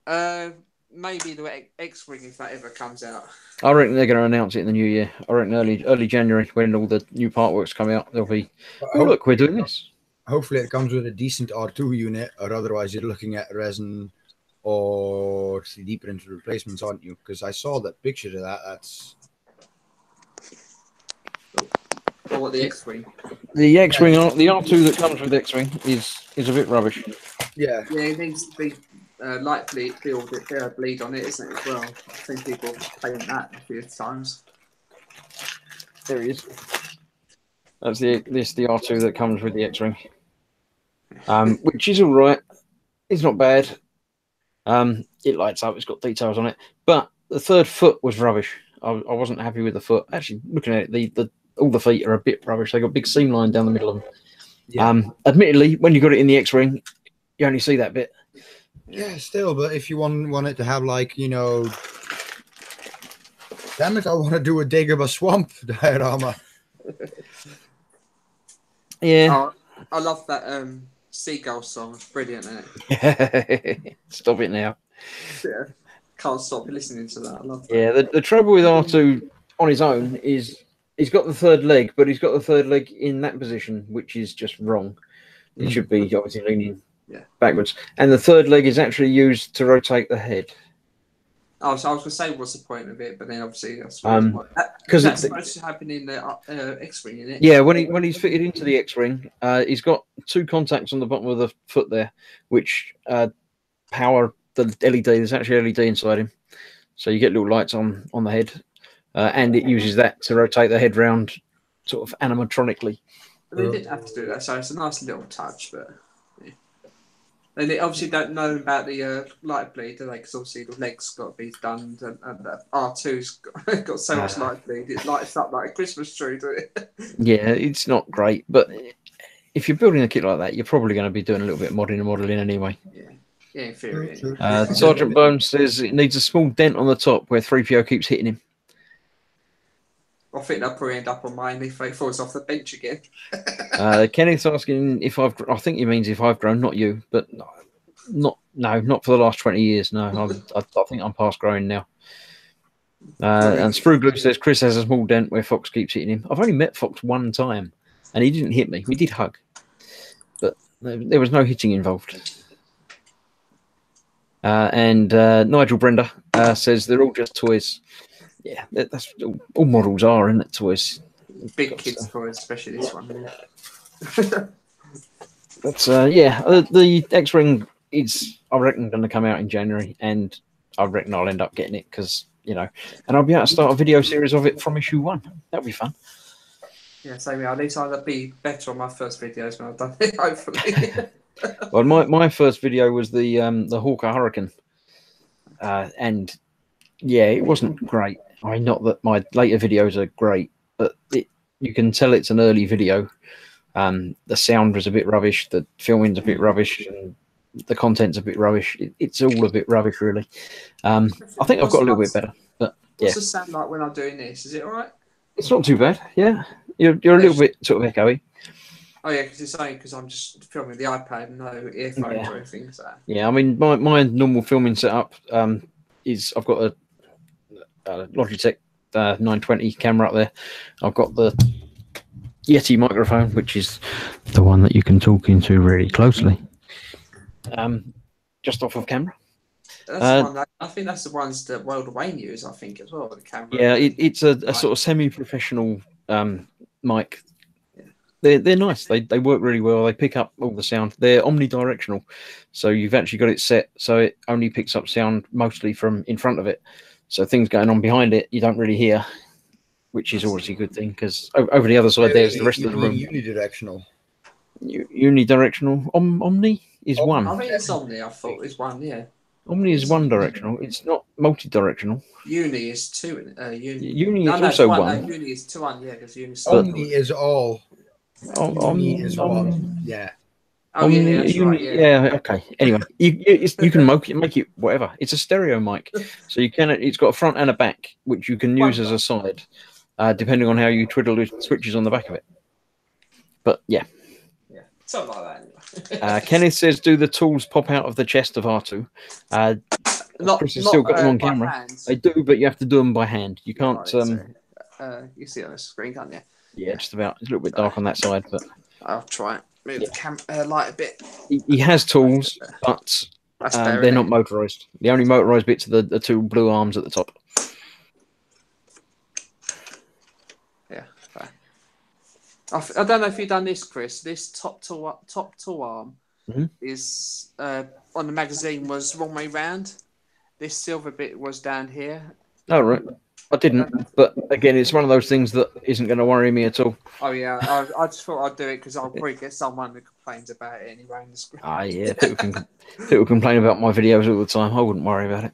Maybe the X-Wing, if that ever comes out. I reckon they're going to announce it in the new year. I reckon early January, when all the new part works come out, they'll be, oh, look, we're doing this. Hopefully it comes with a decent R2 unit, or otherwise you're looking at resin or 3D printer replacements, aren't you? Because I saw that picture of that. That's... Or what, the X-Wing? The X-Wing, the R2 that comes with X-Wing is a bit rubbish. Yeah. Yeah, it needs to be light bleed on it, isn't it, as well? I've seen people playing that a few times. There he is. That's the R2 that comes with the X-Ring, which is all right. It's not bad. It lights up. It's got details on it, but the third foot was rubbish. I wasn't happy with the foot. Actually, looking at it, all the feet are a bit rubbish. They got a big seam line down the middle of them. Yeah. Admittedly, when you got it in the X-Ring, you only see that bit. Yeah, still, but if you want it to have, like, you know, damn it, I want to do a Dagobah Swamp diorama. Yeah. Oh, I love that Seagull song. It's brilliant, isn't it? Stop it now. Yeah. Can't stop listening to that. I love that. Yeah, the trouble with R2 on his own is he's got the third leg, but he's got the third leg in that position, which is just wrong. It should be obviously leaning backwards. And the third leg is actually used to rotate the head. Oh, so I was going to say what's the point of it, but then obviously that's supposed to happen in the X-Wing, isn't it? Yeah, when he's fitted into the X-Wing, he's got two contacts on the bottom of the foot there, which power the LED. There's actually LED inside him, so you get little lights on the head, and it uses that to rotate the head round, sort of animatronically. But they didn't have to do that, so it's a nice little touch, but. And they obviously don't know about the light bleed, do they? Because obviously the legs got to be done, and the R2's got so much light bleed, it lights up like a Christmas tree, doesn't it? Yeah, it's not great, but if you're building a kit like that, you're probably going to be doing a little bit of modelling anyway. Yeah, in theory. Sergeant Bones says it needs a small dent on the top where 3PO keeps hitting him. I think they'll probably end up on mine if he falls off the bench again. Kenneth's asking if I think he means if I've grown, not you, but not for the last 20 years. No, I think I'm past growing now. And Spruglu says Chris has a small dent where Fox keeps hitting him. I've only met Fox one time, and he didn't hit me. We did hug, but there was no hitting involved. And Nigel Brenda says they're all just toys. Yeah, that's all models are, isn't it? Toys. Big kids' toys, especially this one. But the X-Ring is, I reckon, going to come out in January, and I reckon I'll end up getting it because, and I'll be able to start a video series of it from issue 1. That'll be fun. Yeah, same here. At least I'll be better on my first videos when I've done it, hopefully. Well, my first video was the Hawker Hurricane, and yeah, it wasn't great. I mean, not that my later videos are great, but you can tell it's an early video. The sound was a bit rubbish, the filming's a bit rubbish, and the content's a bit rubbish. It's all a bit rubbish, really. I think I've got a little bit better. But what's the sound like when I'm doing this? Is it all right? It's not too bad. Yeah, you're a little bit sort of echoey. Oh yeah, because I'm just filming the iPad, no earphones or anything. So. Yeah, I mean my normal filming setup is I've got a Logitech 920 camera up there. I've got the Yeti microphone, which is the one that you can talk into really closely, just off of camera. That's I think that's the ones that World of Wayne use, I think, as well, the camera. Yeah, it's a sort of semi-professional mic. They're nice. They work really well. They pick up all the sound. They're omnidirectional, so you've actually got it set so it only picks up sound mostly from in front of it. So things going on behind it, you don't really hear, which is always a good thing because over the other side there's the rest of the room. Unidirectional. Unidirectional. Omni is one. I think it's Omni. I thought it was one. Yeah. Omni is one directional. It's not multi-directional. Uni is two. Uni is also one. Uni is two. Yeah, because Uni. Omni is all. Omni is one. Yeah. Oh, yeah, that's right, yeah. Okay. Anyway, you can make it whatever. It's a stereo mic, so you can. It's got a front and a back, which you can use as a side, depending on how you twiddle the switches on the back of it. But yeah, something like that. Kenneth says, "Do the tools pop out of the chest of R2?" Chris has still got them on camera. Hands. They do, but you have to do them by hand. You can't. You see it on the screen, can't you? Yeah, just about. It's a little bit dark on that side, but I'll try it. Move the light a bit. He has tools, but they're not motorised. The only motorised bits are the two blue arms at the top. Yeah. Fair. I don't know if you've done this, Chris. This top tool arm is on the magazine was wrong way round. This silver bit was down here. Oh, right. I didn't, but again, it's one of those things that isn't going to worry me at all. Oh yeah, I just thought I'd do it because I'll probably get someone that complains about it anyway in the screen. Ah, yeah, people complain about my videos all the time. I wouldn't worry about it.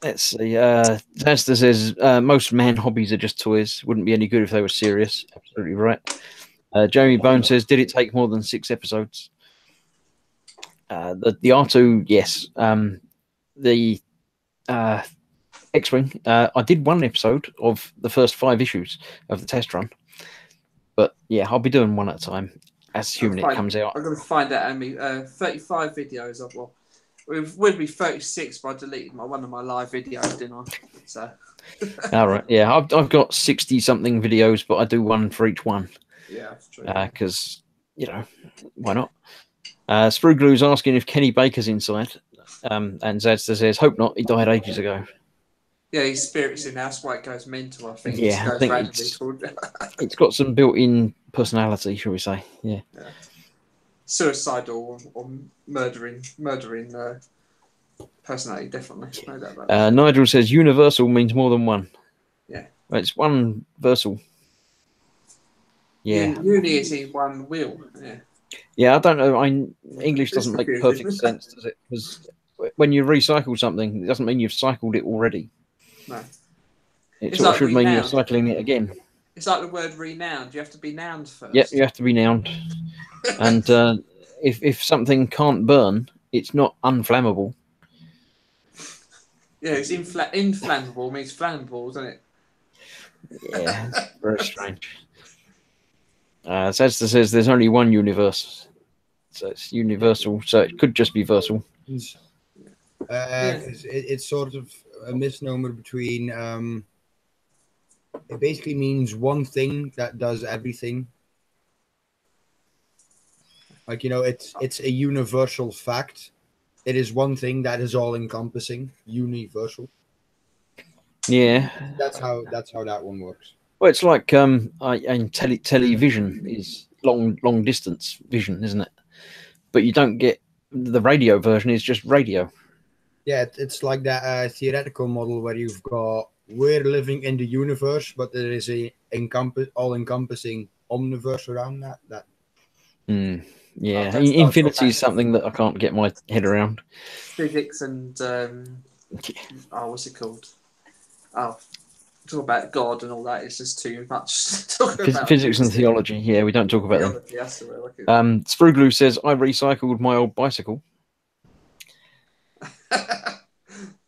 Let's see. Zasta says most man hobbies are just toys. Wouldn't be any good if they were serious. Absolutely right. Jamie Bone says, did it take more than 6 episodes? The R2, yes. The X-Wing, I did 1 episode of the first 5 issues of the test run. But yeah, I'll be doing 1 at a time as human it comes out. I'm going to find out how many 35 videos of well. It would be 36, but I deleted one of my live videos, didn't I? So. All right, yeah, I've got 60-something videos, but I do 1 for each one. Yeah, that's true. Because why not? Sprueglue's asking if Kenny Baker's inside, and Zadster says, "Hope not. He died ages ago." Yeah, his spirit's in. That's why it goes mental. I think. Yeah, I think it's got some built-in personality, shall we say? Yeah. Suicidal or murdering personality, definitely. No doubt about that. Nigel says universal means more than one. Yeah. Well, it's one versal. Yeah. Uni is in one wheel. Yeah. Yeah, I don't know. English doesn't make perfect sense, does it? Because when you recycle something, it doesn't mean you've cycled it already. No. It sort of should mean you're cycling it again. It's like the word renowned. You have to be nouned first. Yeah, you have to be nouned. And if something can't burn, it's not unflammable. Yeah, it's inflammable means flammable, doesn't it? Yeah, very strange. Zazda says there's only one universe, so it's universal. So it could just be versal. It's sort of a misnomer between. It basically means one thing that does everything. Like, it's a universal fact. It is one thing that is all encompassing, universal. Yeah, that's how that one works. Well, it's like television is long distance vision, isn't it? But you don't get the radio version. Is just radio. Yeah, it's like that theoretical model where you've got we're living in the universe, but there is a all-encompassing omniverse around that. Yeah, infinity is something that I can't get my head around. Physics and what's it called? Oh, talk about God and all that. It's just too much. Physics and theology. Yeah, we don't talk about them. Spruglue says I recycled my old bicycle.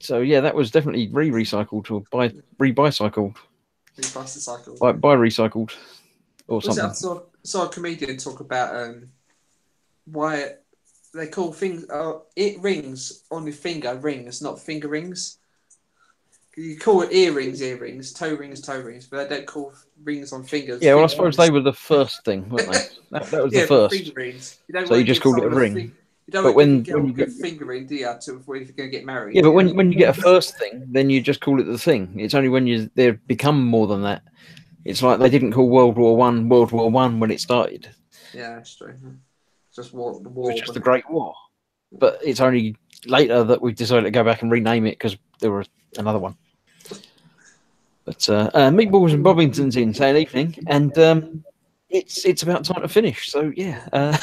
So yeah, that was definitely recycled or re-bicycled. By recycled or something. I saw a comedian talk about why they call things rings on your finger rings, not finger rings. You call it earrings, toe rings, but they don't call rings on fingers. Yeah, well, I suppose they were the first thing, weren't they? That was the first. Finger rings. So you just called it a ring. You don't when you get finger ring, do you? If you're going to get married. Yeah, but when you get a first thing, then you just call it the thing. It's only when they become more than that. It's like they didn't call World War One when it started. Yeah, that's true. Just war. It was just the Great War. But it's only later that we decided to go back and rename it because there was another one. But Meatballs and Bobbington's in saying evening, and it's about time to finish. So yeah.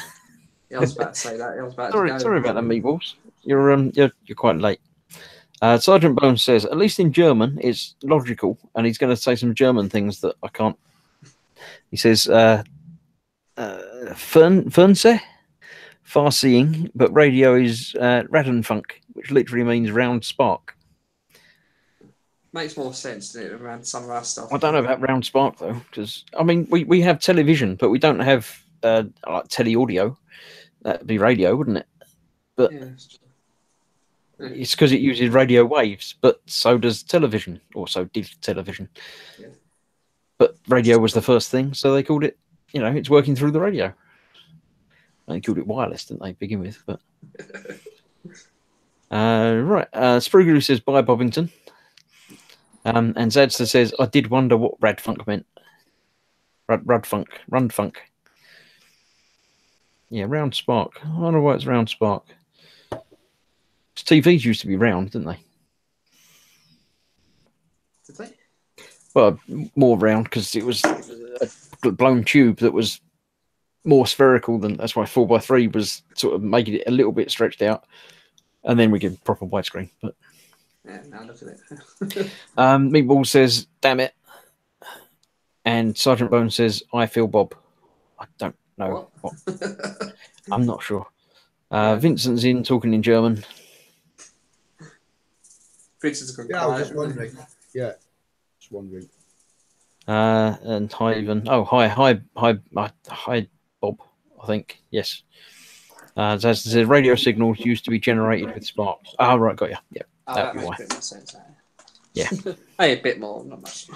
Yeah, I was about to say that. Sorry about that, Meatballs. You're quite late. Sergeant Bones says, at least in German, it's logical, and he's going to say some German things that I can't. He says, Fernseh, far-seeing, but radio is Radenfunk, which literally means round spark. Makes more sense, doesn't it, around some of our stuff. I don't know about round spark, though, because, I mean, we have television, but we don't have like tele-audio. That'd be radio, wouldn't it? But yeah, it's because it uses radio waves, but so does television, or so did television. Yeah. But radio was the first thing, so they called it, it's working through the radio. They called it wireless, didn't they, to begin with? But right. Sprugger says, bye, Bobbington. And Zadster says, I did wonder what Radfunk meant. Rundfunk. Yeah, round spark. I wonder why it's round spark. TVs used to be round, didn't they? Did they? Well, more round because it was a blown tube that was more spherical than. That's why 4x3 was sort of making it a little bit stretched out, and then we get proper widescreen. But yeah, now look at it. Meatball says, "Damn it," and Sergeant Bone says, "I feel Bob." I don't know what. I'm not sure. Vincent's in talking in German. Vincent's gone Yeah, I was quiet. just wondering. Yeah, just wondering. And hi, Ivan. Oh, hi, Bob. I think yes. As it says, radio signals used to be generated with sparks. Oh, right, got you. Yeah, Oh, that'd that be makes why. a bit more sense. Yeah. Hey, a bit more, not much.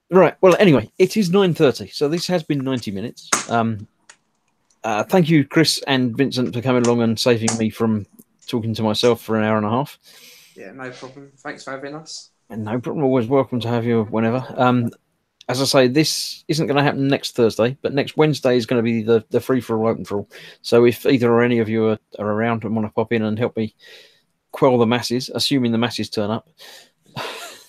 Right. Well, anyway, it is 9:30, so this has been 90 minutes. Thank you, Chris and Vincent, for coming along and saving me from talking to myself for an hour and a half. Yeah, no problem. Thanks for having us. And no problem. Always welcome to have you whenever. As I say, this isn't going to happen next Thursday, but next Wednesday is going to be the free for all open for all. So if either or any of you are around and want to pop in and help me quell the masses, assuming the masses turn up,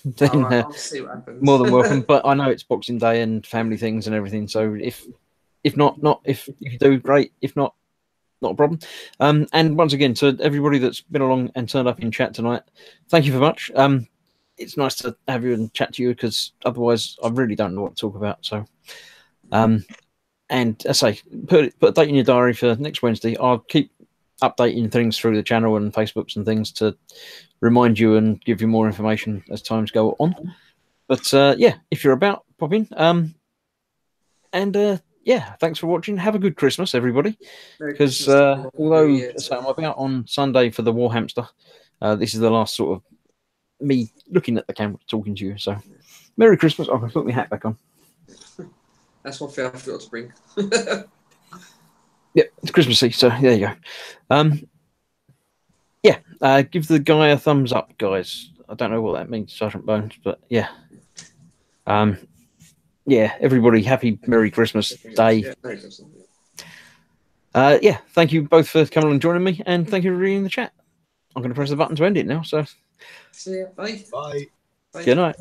then I'll see what happens. more than welcome. But I know it's Boxing Day and family things and everything. So if not, if you do, great. If not a problem. And once again, to everybody that's been along and turned up in chat tonight, thank you very much. It's nice to have you and chat to you because otherwise I really don't know what to talk about. So, and as I say, put a date in your diary for next Wednesday. I'll keep updating things through the channel and Facebooks and things to remind you and give you more information as times go on. But yeah, if you're about, pop in. Yeah, thanks for watching. Have a good Christmas, everybody. Because although I'm about on Sunday for the War Hamster, this is the last sort of me looking at the camera talking to you. So, Merry Christmas. I can put my hat back on. That's one thing I forgot to bring. Yeah, it's Christmassy, so there you go. Yeah, give the guy a thumbs up, guys. I don't know what that means, Sergeant Bones, but yeah. Yeah, everybody, happy Merry Christmas Day. Yeah, thank you both for coming and joining me, and thank you for reading the chat. I'm going to press the button to end it now. So, see ya. Bye. Bye. Bye. Good night.